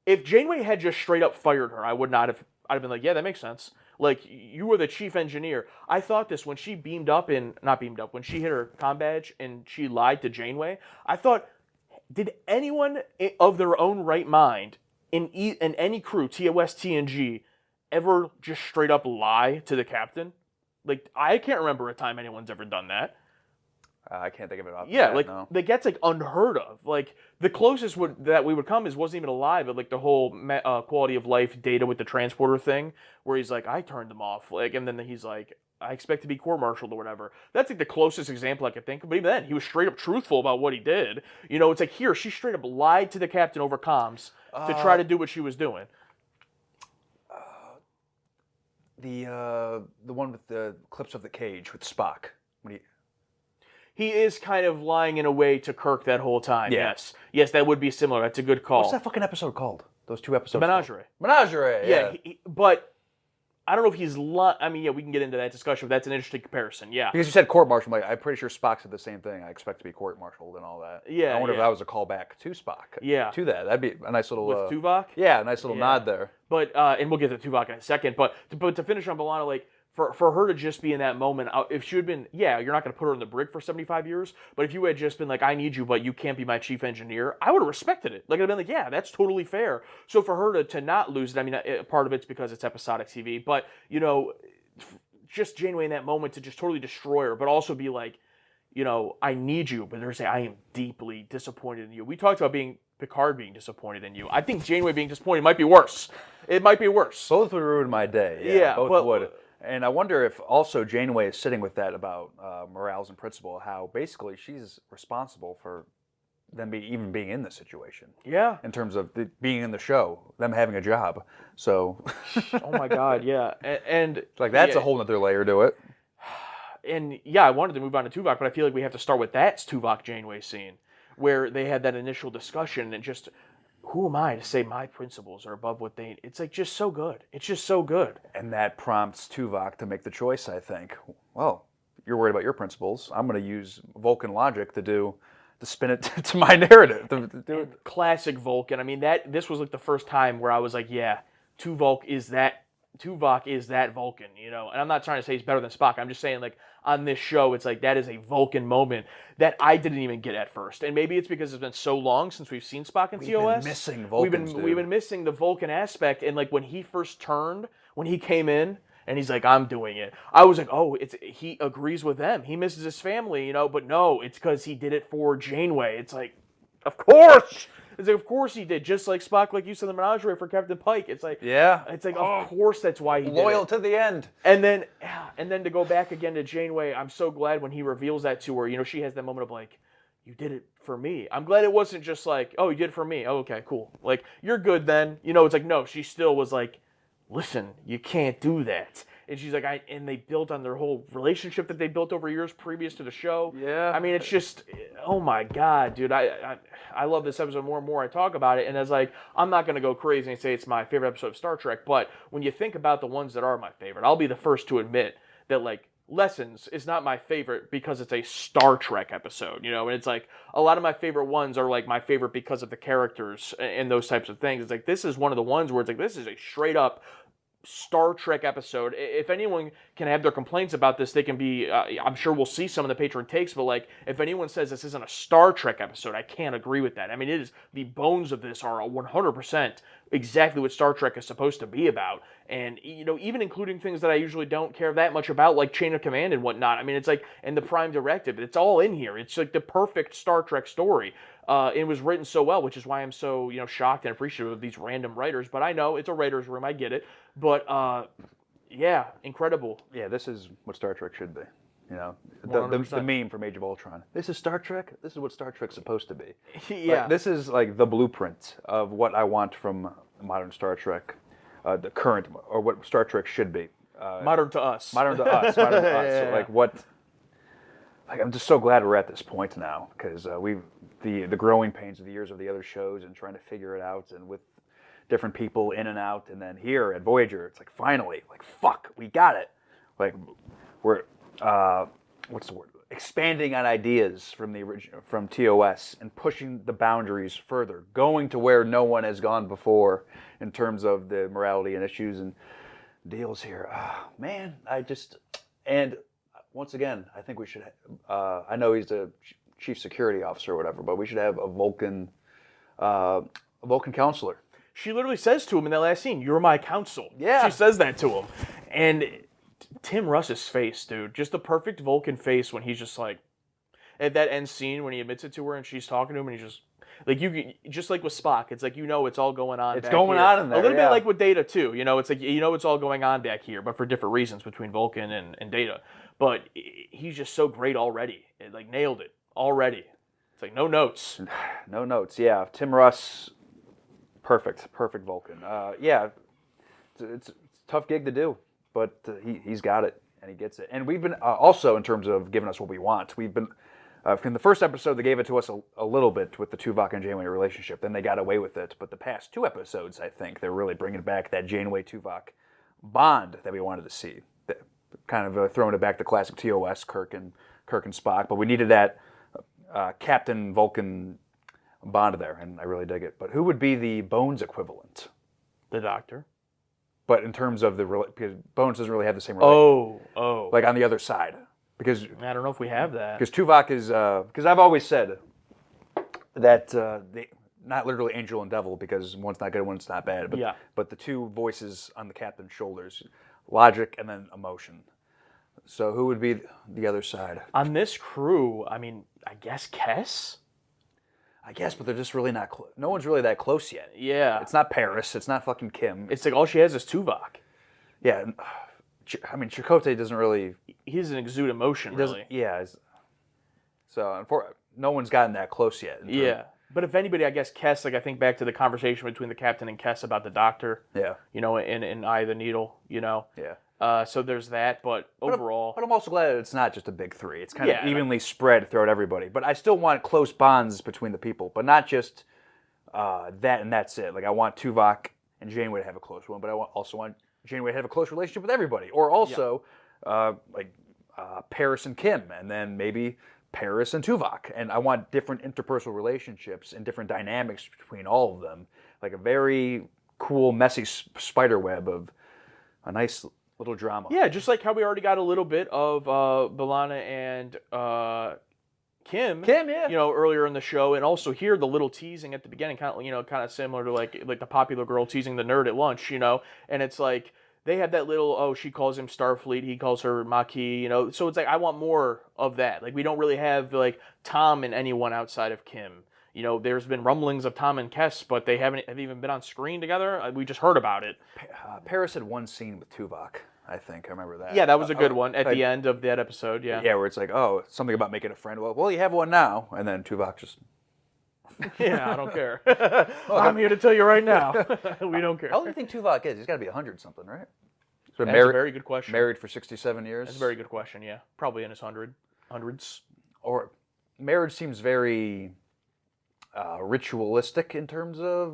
if Janeway had just straight up fired her, I would not have, I'd have been like, yeah, that makes sense. Like, you were the chief engineer. I thought this when she when she hit her comm badge and she lied to Janeway, I thought, did anyone of their own right mind in any crew, TOS, TNG, ever just straight up lie to the captain? Like, I can't remember a time anyone's ever done that. I can't think of it off. Yeah, the like, no. that gets, like, unheard of. Like, the closest that we would come wasn't even a lie, but, like, the whole quality of life data with the transporter thing, where he's like, I turned them off. Like, and then he's like, I expect to be court-martialed or whatever. That's, like, the closest example I could think of. But even then, he was straight up truthful about what he did. It's like, here, she straight up lied to the captain over comms to try to do what she was doing. The one with the clips of the cage with Spock. He is kind of lying in a way to Kirk that whole time. Yeah. Yes, that would be similar. That's a good call. What's that fucking episode called? Those two episodes. Menagerie. Menagerie. Yeah, but I don't know if he's lying. I mean, yeah, we can get into that discussion, but that's an interesting comparison. Yeah. Because you said court-martial, I'm pretty sure Spock said the same thing. I expect to be court-martialed and all that. Yeah. I wonder if that was a callback to Spock. Yeah. To that. That'd be a nice little... With Tuvok? Yeah, a nice little nod there. But, and we'll get to Tuvok in a second, but to finish on B'Elanna, like, for her to just be in that moment, if she had been, yeah, you're not going to put her in the brig for 75 years, but if you had just been like, I need you, but you can't be my chief engineer, I would have respected it. Like, I'd have been like, yeah, that's totally fair. So for her to not lose it, I mean, part of it's because it's episodic TV, but, just Janeway in that moment to just totally destroy her, but also be like, I need you, but they're saying, I am deeply disappointed in you. We talked about Picard being disappointed in you. I think Janeway being disappointed might be worse. It might be worse. Both would ruin my day. Yeah, both would. And I wonder if also Janeway is sitting with that about morals and principle, how basically she's responsible for them even being in this situation. Yeah. In terms of being in the show, them having a job. So. Oh my God, yeah. And like that's a whole other layer to it. And yeah, I wanted to move on to Tuvok, but I feel like we have to start with that Tuvok Janeway scene, where they had that initial discussion and just, who am I to say my principles are above what they... It's like just so good. It's just so good. And that prompts Tuvok to make the choice, I think. Well, you're worried about your principles. I'm going to use Vulcan logic to spin it to my narrative. To do it. Classic Vulcan. I mean, this was like the first time where I was like, yeah, Tuvok is that Vulcan, And I'm not trying to say he's better than Spock. I'm just saying, like, on this show, it's like that is a Vulcan moment that I didn't even get at first. And maybe it's because it's been so long since we've seen Spock in TOS. We've been missing Vulcans, We've been missing the Vulcan aspect. And, like, when he first turned, when he came in, and he's like, I'm doing it. I was like, oh, he agrees with them. He misses his family, But no, it's because he did it for Janeway. It's like, of course! It's like, of course he did. Just like Spock, like you said, the Menagerie for Captain Pike. It's like, of course that's why he did loyal it. to the end. And then to go back again to Janeway, I'm so glad when he reveals that to her. She has that moment of like, you did it for me. I'm glad it wasn't just like, oh, you did it for me. Oh, okay, cool. Like, you're good then. It's like, no, she still was like, listen, you can't do that. And she's like, and they built on their whole relationship that they built over years previous to the show. Yeah. I mean, it's just, oh my God, dude. I love this episode more and more I talk about it. And it's like, I'm not going to go crazy and say it's my favorite episode of Star Trek. But when you think about the ones that are my favorite, I'll be the first to admit that, like, Lessons is not my favorite because it's a Star Trek episode, And it's like, a lot of my favorite ones are, like, my favorite because of the characters and those types of things. It's like, this is one of the ones where it's like, this is a straight up Star Trek episode. If anyone can have their complaints about this, they can be, I'm sure we'll see some of the patron takes, but like, if anyone says this isn't a Star Trek episode, I can't agree with that. I mean, the bones of this are 100% exactly what Star Trek is supposed to be about. And, even including things that I usually don't care that much about, like Chain of Command and whatnot. I mean, it's like, and the Prime Directive, it's all in here. It's like the perfect Star Trek story. It was written so well, which is why I'm so, shocked and appreciative of these random writers. But I know it's a writer's room. I get it. But, yeah, incredible. Yeah, this is what Star Trek should be. You know, the 100%. meme from Age of Ultron. This is Star Trek. This is what Star Trek's supposed to be. Yeah. Like, this is like the blueprint of what I want from modern Star Trek, the current, or what Star Trek should be. Modern to us. Modern to us. Modern to us. So, Yeah. like what? Like, I'm just so glad we're at this point now, because the growing pains of the years of the other shows and trying to figure it out, and with different people in and out, and then here at Voyager, it's like finally, like fuck, we got it. Like we're what's the word? Expanding on ideas from the original, from TOS, and pushing the boundaries further, going to where no one has gone before in terms of the morality and issues and deals here. Man, and once again, I think we should. I know he's the chief security officer or whatever, but we should have a Vulcan counselor. She literally says to him in that last scene, "You're my counsel." Yeah. She says that to him. And Tim Russ's face, dude, just the perfect Vulcan face when he's just like, at that end scene when he admits it to her and she's talking to him and he's just, like, just like with Spock, it's like, it's all going on It's back going here. on in there, A little yeah. bit like with Data, too. It's like, it's all going on back here, but for different reasons between Vulcan and Data. But he's just so great already. It, like, nailed it already. It's like, no notes. No notes, yeah. Tim Russ, perfect Vulcan. Yeah, it's a tough gig to do, but he's got it, and he gets it. And we've been, also in terms of giving us what we want, we've been, in the first episode, they gave it to us a little bit with the Tuvok and Janeway relationship. Then they got away with it. But the past 2 episodes, I think, they're really bringing back that Janeway-Tuvok bond that we wanted to see. Kind of throwing it back to classic TOS, Kirk and Spock. But we needed that Captain Vulcan bond there, and I really dig it. But who would be the Bones equivalent? The Doctor. But in terms of because Bones doesn't really have the same relationship. Oh. Like on the other side. Because I don't know if we have that. Because Tuvok is, because I've always said that not literally angel and devil, because one's not good, one's not bad, but the two voices on the captain's shoulders, logic and then emotion. So who would be the other side? On this crew, I mean, I guess Kes? I guess, but they're just really not close. No one's really that close yet. Yeah. It's not Paris. It's not fucking Kim. It's like all she has is Tuvok. Yeah. I mean, Chakotay doesn't really... He doesn't exude emotion, really. Yeah. So, no one's gotten that close yet. Yeah. But if anybody, I guess Kes, like I think back to the conversation between the captain and Kes about the Doctor. Yeah. In Eye of the Needle, Yeah. So there's that, but overall... But I'm also glad that it's not just a big 3. It's kind of evenly spread throughout everybody. But I still want close bonds between the people, but not just that and that's it. Like, I want Tuvok and Janeway to have a close one, but I also want Janeway to have a close relationship with everybody. Or also, Paris and Kim, and then maybe Paris and Tuvok. And I want different interpersonal relationships and different dynamics between all of them. Like a very cool, messy spider web of a nice little drama. Yeah, just like how we already got a little bit of B'Elanna and Kim. Kim, yeah. Earlier in the show, and also here the little teasing at the beginning, kind of similar to like the popular girl teasing the nerd at lunch, and it's like they have that little, she calls him Starfleet, he calls her Maquis, so it's like I want more of that. Like we don't really have like Tom and anyone outside of Kim. There's been rumblings of Tom and Kes, but they haven't even been on screen together. We just heard about it. Paris had one scene with Tuvok, I think. I remember that. Yeah, that was a good one at the end of that episode, yeah. Yeah, where it's like, something about making a friend. Well, you have one now. And then Tuvok just... Yeah, I don't care. I'm here to tell you right now. We don't care. How old do you think Tuvok is? He's got to be 100-something, right? That's a very good question. Married for 67 years? That's a very good question, yeah. Probably in his hundreds. Or marriage seems very... ritualistic in terms of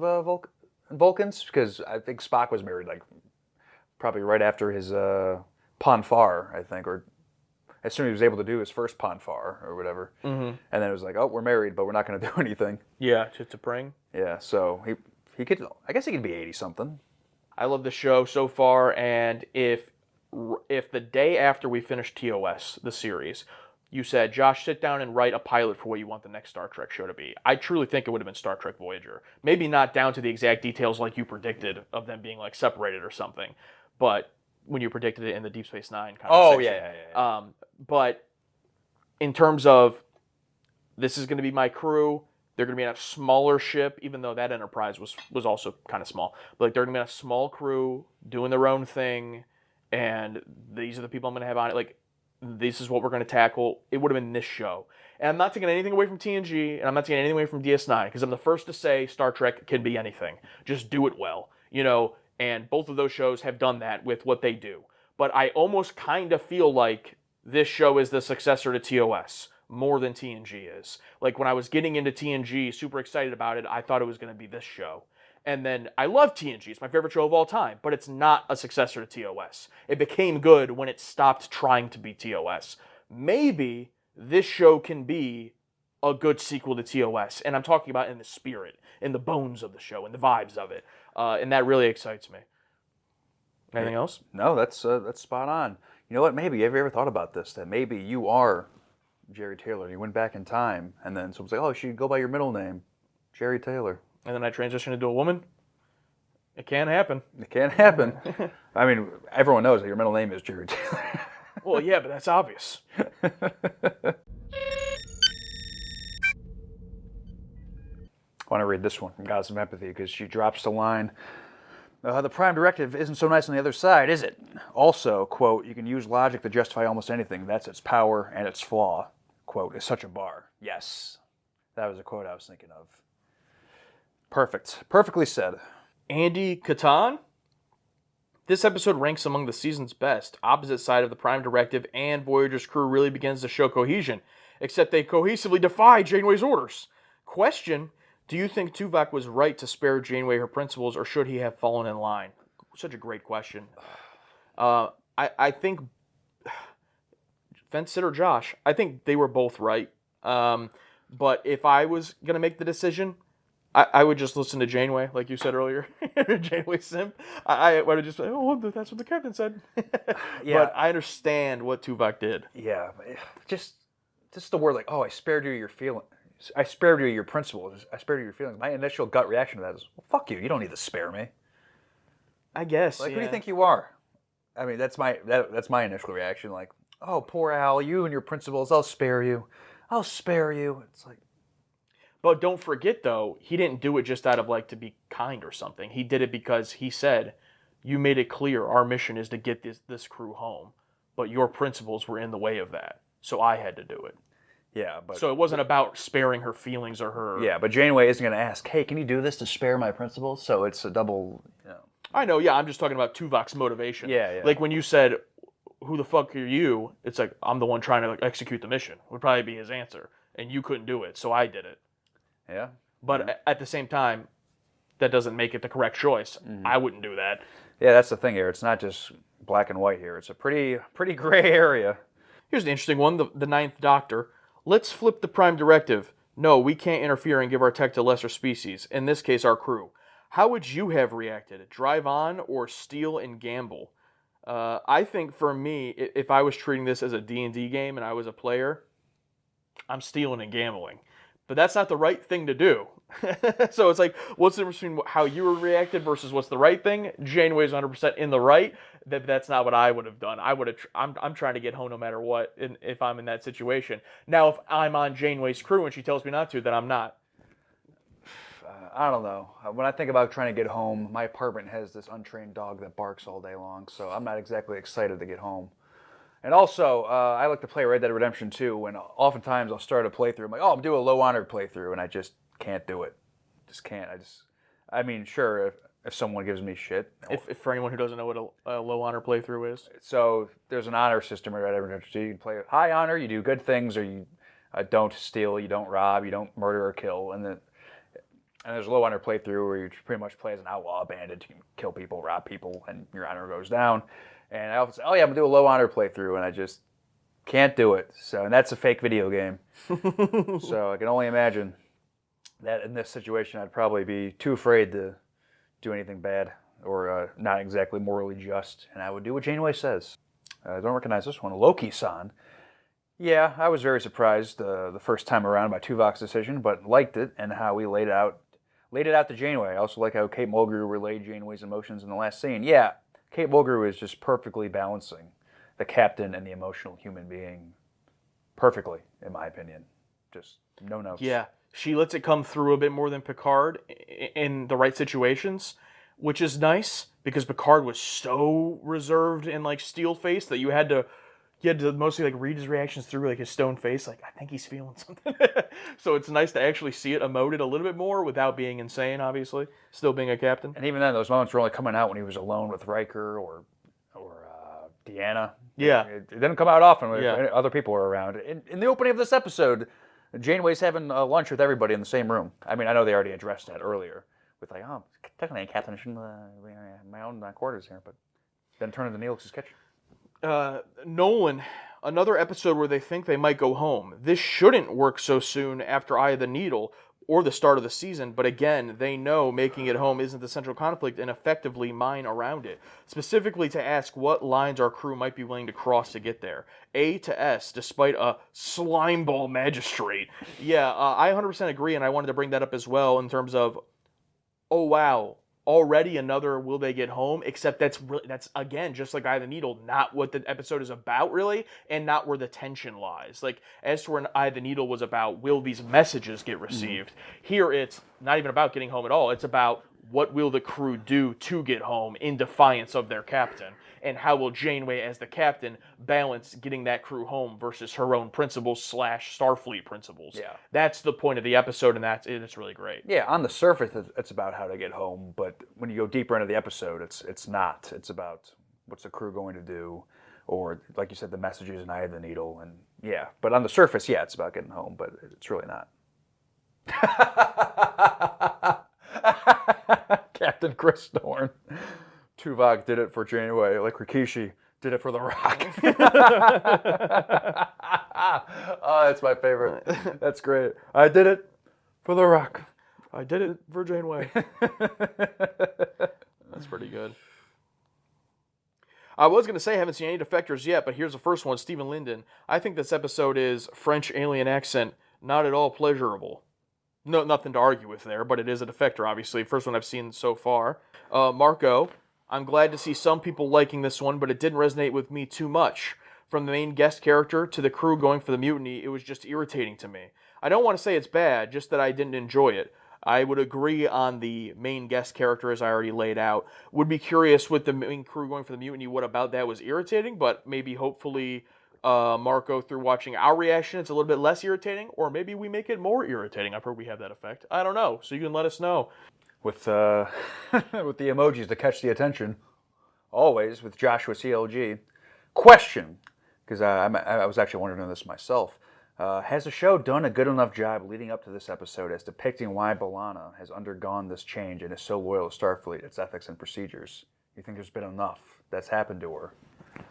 Vulcans, because I think Spock was married like probably right after his Ponfar, I think, or as soon as he was able to do his first Ponfar or whatever. Mm-hmm. And then it was like, we're married, but we're not going to do anything. Yeah, to Pring. Yeah, so he could, I guess he could be 80-something. I love the show so far, and if the day after we finish TOS, the series, you said, Josh, sit down and write a pilot for what you want the next Star Trek show to be, I truly think it would have been Star Trek Voyager. Maybe not down to the exact details like you predicted of them being like separated or something, but when you predicted it in the Deep Space Nine conversation. Oh, yeah. But in terms of this is going to be my crew, they're going to be on a smaller ship, even though that Enterprise was also kind of small. But like they're going to be on a small crew doing their own thing, and these are the people I'm going to have on it. Like, this is what we're going to tackle, it would have been this show. And I'm not taking anything away from TNG, and I'm not taking anything away from DS9, because I'm the first to say Star Trek can be anything. Just do it well, and both of those shows have done that with what they do. But I almost kind of feel like this show is the successor to TOS more than TNG is. Like when I was getting into TNG, super excited about it, I thought it was going to be this show. And then I love TNG. It's my favorite show of all time, but it's not a successor to TOS. It became good when it stopped trying to be TOS. Maybe this show can be a good sequel to TOS, and I'm talking about in the spirit, in the bones of the show, in the vibes of it, and that really excites me. Anything else? No, that's spot on. You know what? Maybe have you ever thought about this? That maybe you are Jerry Taylor. You went back in time, and then someone's like, "Oh, you should go by your middle name, Jerry Taylor." And then I transition into a woman. It can happen. It can happen. I mean, everyone knows that your middle name is Jerry Taylor. Well, yeah, but that's obvious. I want to read this one from Goddess of Empathy because she drops the line, the Prime Directive isn't so nice on the other side, is it? Also, quote, you can use logic to justify almost anything. That's its power and its flaw. Quote, is such a bar. Yes. That was a quote I was thinking of. Perfect. Perfectly said. Andy Catan? This episode ranks among the season's best. Opposite side of the Prime Directive and Voyager's crew really begins to show cohesion, except they cohesively defy Janeway's orders. Question, do you think Tuvok was right to spare Janeway her principles, or should he have fallen in line? Such a great question. I think, fence sitter Josh, I think they were both right. But if I was going to make the decision, I would just listen to Janeway, like you said earlier. Janeway simp. I would have just like, oh, that's what the captain said. Yeah. But I understand what Tuvok did. Yeah, just the word like, oh, I spared you your feelings. I spared you your principles. I spared you your feelings. My initial gut reaction to that is, well, fuck you. You don't need to spare me. I guess. Like, who do you think you are? I mean, that's my initial reaction. Like, oh, poor Al, you and your principles. I'll spare you. I'll spare you. It's like. But don't forget, though, he didn't do it just out of, like, to be kind or something. He did it because he said, you made it clear our mission is to get this crew home, but your principles were in the way of that, so I had to do it. Yeah, but... So it wasn't about sparing her feelings or her... Yeah, but Janeway isn't going to ask, hey, can you do this to spare my principles? So it's a double, I know, yeah, I'm just talking about Tuvok's motivation. Yeah. Like, when you said, who the fuck are you? It's like, I'm the one trying to execute the mission, would probably be his answer. And you couldn't do it, so I did it. Yeah. But at the same time, that doesn't make it the correct choice. Mm-hmm. I wouldn't do that. Yeah, that's the thing here. It's not just black and white here. It's a pretty gray area. Here's an interesting one, the Ninth Doctor. Let's flip the Prime Directive. No, we can't interfere and give our tech to lesser species, in this case our crew. How would you have reacted? Drive on or steal and gamble? I think for me, if I was treating this as a D&D game and I was a player, I'm stealing and gambling. But that's not the right thing to do. So it's like, what's the difference between how you were reacted versus what's the right thing? Janeway's 100% in the right. That's not what I would have done. I'm trying to get home no matter what if I'm in that situation. Now, if I'm on Janeway's crew and she tells me not to, then I'm not. I don't know. When I think about trying to get home, my apartment has this untrained dog that barks all day long, so I'm not exactly excited to get home. And also, I like to play Red Dead Redemption 2, and oftentimes I'll start a playthrough. I'm like, oh, I'm doing a low-honor playthrough, and I just can't do it. Just can't. I mean, sure, if someone gives me shit. If for anyone who doesn't know what a low-honor playthrough is. So there's an honor system in Red Dead Redemption 2. You can play high honor, you do good things, or you don't steal, you don't rob, you don't murder or kill. And there's a low-honor playthrough where you pretty much play as an outlaw bandit. You can kill people, rob people, and your honor goes down. And I often say, oh yeah, I'm going to do a low honor playthrough, and I just can't do it. And that's a fake video game. So I can only imagine that in this situation, I'd probably be too afraid to do anything bad or not exactly morally just. And I would do what Janeway says. I don't recognize this one. Loki-san. Yeah, I was very surprised the first time around by Tuvok's decision, but liked it and how he laid it out to Janeway. I also like how Kate Mulgrew relayed Janeway's emotions in the last scene. Yeah. Kate Mulgrew is just perfectly balancing the captain and the emotional human being perfectly, in my opinion. Just no notes. Yeah, she lets it come through a bit more than Picard in the right situations, which is nice because Picard was so reserved and like steel-faced that you had he had to mostly like read his reactions through like his stone face, like I think he's feeling something. So it's nice to actually see it emoted a little bit more without being insane, obviously, still being a captain. And even then, those moments were only coming out when he was alone with Riker or Deanna. Yeah. It didn't come out often when Yeah. other people were around. In the opening of this episode, Janeway's having lunch with everybody in the same room. I mean, I know they already addressed that earlier with like, oh, technically, Captain, I shouldn't be in my own quarters here, but then turn into Neelix's kitchen. Nolan, another episode where they think they might go home. This shouldn't work so soon after Eye of the Needle or the start of the season, but again, they know making it home isn't the central conflict and effectively mine around it. Specifically to ask what lines our crew might be willing to cross to get there. A to S, despite a slimeball magistrate. Yeah, I 100% agree, and I wanted to bring that up as well in terms of, oh wow, already another will they get home, except that's again just like Eye of the Needle, not what the episode is about really, and not where the tension lies. Like as to where Eye of the Needle was about, will these messages get received? Here it's not even about getting home at all. It's about what will the crew do to get home in defiance of their captain, and how will Janeway as the captain balance getting that crew home versus her own principles / Starfleet principles. Yeah. That's the point of the episode, and it's really great. Yeah, on the surface, it's about how to get home, but when you go deeper into the episode, it's not. It's about what's the crew going to do, or like you said, the messages in Eye of the Needle, and yeah. But on the surface, yeah, it's about getting home, but it's really not. Captain Chris Dorn. Tuvok did it for Janeway, like Rikishi did it for The Rock. Oh, that's my favorite. That's great. I did it for The Rock. I did it for Janeway. That's pretty good. I was going to say I haven't seen any defectors yet, but here's the first one, Stephen Linden. I think this episode is French alien accent, not at all pleasurable. No, nothing to argue with there, but it is a defector, obviously. First one I've seen so far. Marco, I'm glad to see some people liking this one, but it didn't resonate with me too much. From the main guest character to the crew going for the mutiny, it was just irritating to me. I don't want to say it's bad, just that I didn't enjoy it. I would agree on the main guest character as I already laid out. Would be curious with the main crew going for the mutiny, what about that was irritating, but maybe hopefully Marco, through watching our reaction, it's a little bit less irritating, or maybe we make it more irritating. I've heard we have that effect. I don't know, so you can let us know. With with the emojis to catch the attention, always with Joshua CLG. Question, because I was actually wondering this myself. Has the show done a good enough job leading up to this episode as depicting why B'Elanna has undergone this change and is so loyal to Starfleet, its ethics and procedures? You think there's been enough that's happened to her,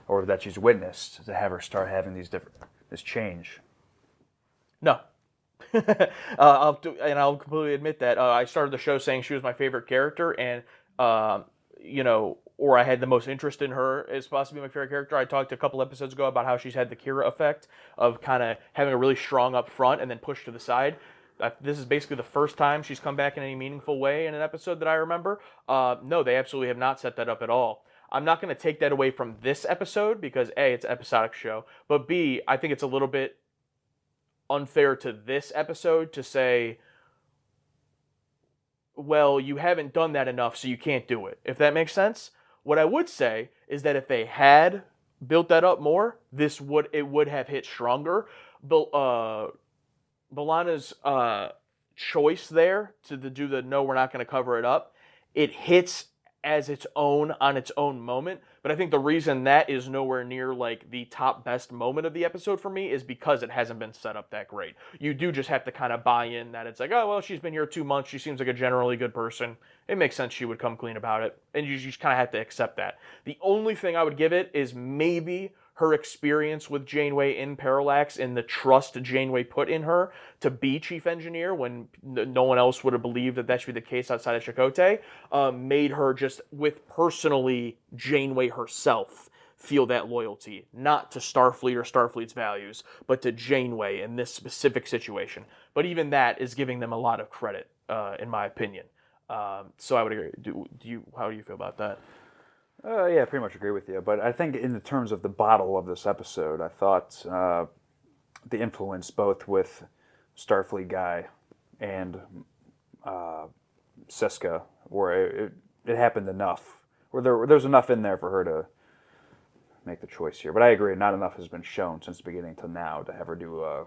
or that she's witnessed to have her start having this change? No. I'll completely admit that. I started the show saying she was my favorite character, and or I had the most interest in her as possibly my favorite character. I talked a couple episodes ago about how she's had the Kira effect of kind of having a really strong up front and then pushed to the side. This is basically the first time she's come back in any meaningful way in an episode that I remember. No, they absolutely have not set that up at all. I'm not going to take that away from this episode because A, it's an episodic show, but B, I think it's a little bit unfair to this episode to say, well, you haven't done that enough, so you can't do it. If that makes sense. What I would say is that if they had built that up more, it would have hit stronger. B'Elanna's choice there to do the no, we're not going to cover it up, it hits as its own on its own moment. But I think the reason that is nowhere near like the top best moment of the episode for me is because it hasn't been set up that great. You do just have to kind of buy in that it's like, oh, well, she's been here 2 months. She seems like a generally good person. It makes sense she would come clean about it. And you just kind of have to accept that. The only thing I would give it is maybe her experience with Janeway in Parallax and the trust Janeway put in her to be chief engineer when no one else would have believed that should be the case outside of Chakotay, made her just with personally Janeway herself feel that loyalty, not to Starfleet or Starfleet's values, but to Janeway in this specific situation. But even that is giving them a lot of credit, in my opinion. So I would agree. How do you feel about that? Yeah, I pretty much agree with you. But I think in the terms of the bottle of this episode, I thought the influence both with Starfleet Guy and Siska, where it happened enough, where there's enough in there for her to make the choice here. But I agree, not enough has been shown since the beginning to now to have her do a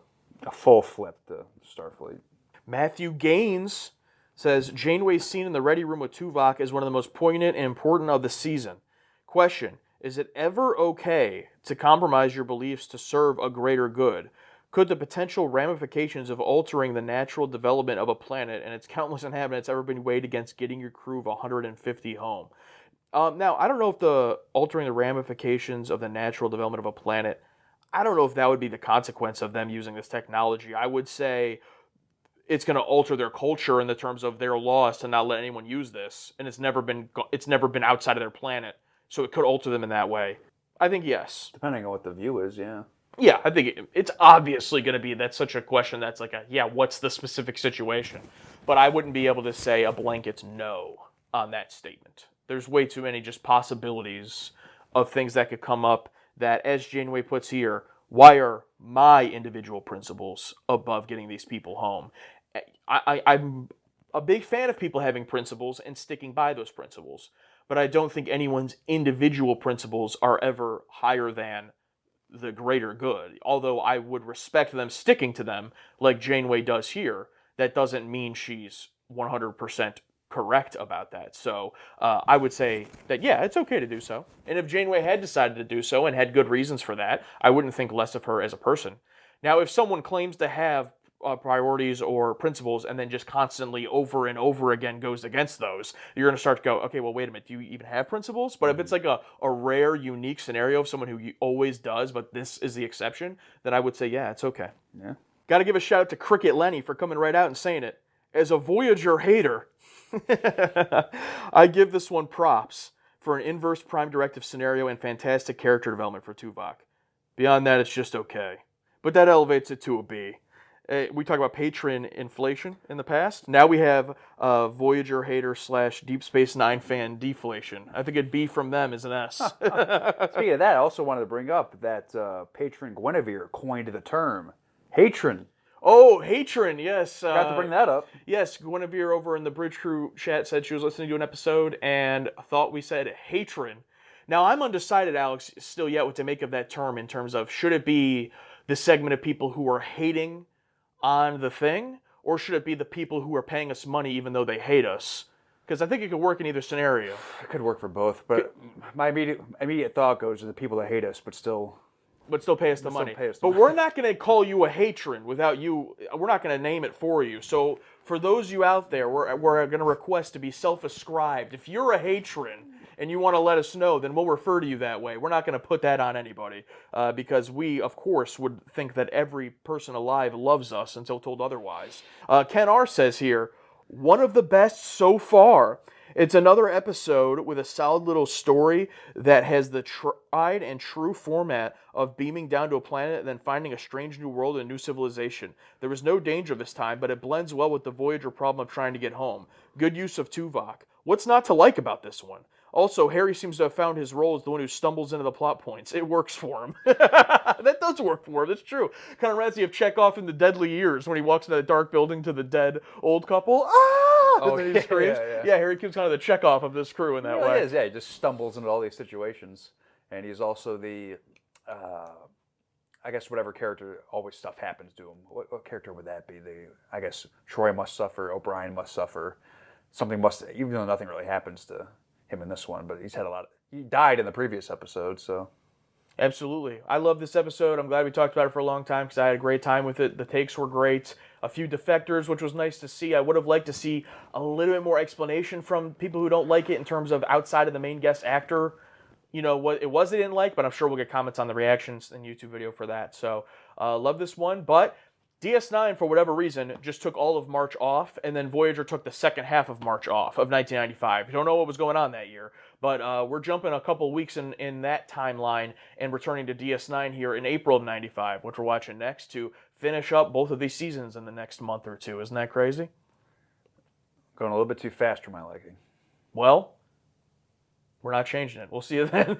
full flip to Starfleet. Matthew Gaines says Janeway's scene in the Ready Room with Tuvok is one of the most poignant and important of the season. Question: is it ever okay to compromise your beliefs to serve a greater good? Could the potential ramifications of altering the natural development of a planet and its countless inhabitants ever be weighed against getting your crew of 150 home? Now, I don't know if the altering the ramifications of the natural development of a planet, I don't know if that would be the consequence of them using this technology. I would say it's going to alter their culture in the terms of their laws to not let anyone use this, and it's never been outside of their planet, so it could alter them in that way. I think yes. Depending on what the view is, yeah. Yeah, I think it's obviously going to be that's such a question that's like what's the specific situation? But I wouldn't be able to say a blanket no on that statement. There's way too many just possibilities of things that could come up that, as Janeway puts here, why are my individual principles above getting these people home? I'm a big fan of people having principles and sticking by those principles, but I don't think anyone's individual principles are ever higher than the greater good. Although I would respect them sticking to them like Janeway does here, that doesn't mean she's 100% correct about that. So I would say that, yeah, it's okay to do so. And if Janeway had decided to do so and had good reasons for that, I wouldn't think less of her as a person. Now, if someone claims to have priorities or principles and then just constantly over and over again goes against those, you're going to start to go, okay, well, wait a minute, do you even have principles? But if it's like a rare, unique scenario of someone who always does, but this is the exception, then I would say, yeah, it's okay. Yeah. Got to give a shout out to Cricket Lenny for coming right out and saying it. As a Voyager hater, I give this one props for an inverse prime directive scenario and fantastic character development for Tuvok. Beyond that, it's just okay. But that elevates it to a B. We talked about patron inflation in the past. Now we have Voyager hater / Deep Space Nine fan deflation. I think a B from them is an S. Speaking of that, I also wanted to bring up that patron Guinevere coined the term hatron. Oh, hatron, yes. Got to bring that up. Yes, Guinevere over in the Bridge Crew chat said she was listening to an episode and thought we said hatron. Now, I'm undecided, Alex, still yet what to make of that term in terms of should it be the segment of people who are hating on the thing, or should it be the people who are paying us money even though they hate us? Because I think it could work in either scenario. It could work for both, but my immediate thought goes to the people that hate us, but still pay us the money. But we're not going to call you a hatron without you. We're not going to name it for you. So for those of you out there, we're going to request to be self-ascribed. If you're a hatron and you want to let us know, then we'll refer to you that way. We're not going to put that on anybody because we, of course, would think that every person alive loves us until told otherwise. Ken R. says here, one of the best so far. It's another episode with a solid little story that has the tried and true format of beaming down to a planet and then finding a strange new world and a new civilization. There was no danger this time, but it blends well with the Voyager problem of trying to get home. Good use of Tuvok. What's not to like about this one? Also, Harry seems to have found his role as the one who stumbles into the plot points. It works for him. That does work for him. That's true. Kind of reminds me of Chekhov in The Deadly Years when he walks into that dark building to the dead old couple. Ah! Oh, and then he screams. Yeah, Harry Cube's kind of the Chekhov of this crew in that way. He is, yeah. He just stumbles into all these situations. And he's also the, I guess, whatever character, always stuff happens to him. What character would that be? I guess Troy must suffer, O'Brien must suffer. Something must, even though nothing really happens to him in this one, but he's had he died in the previous episode, so. Absolutely. I love this episode. I'm glad we talked about it for a long time because I had a great time with it. The takes were great. A few defectors, which was nice to see. I would have liked to see a little bit more explanation from people who don't like it in terms of outside of the main guest actor. You know, what it was they didn't like, but I'm sure we'll get comments on the reactions and YouTube video for that. So, love this one, but DS9, for whatever reason, just took all of March off, and then Voyager took the second half of March off of 1995. Don't know what was going on that year, but we're jumping a couple weeks in that timeline and returning to DS9 here in April of 95, which we're watching next to finish up both of these seasons in the next month or two. Isn't that crazy? Going a little bit too fast for my liking. Well, we're not changing it. We'll see you then.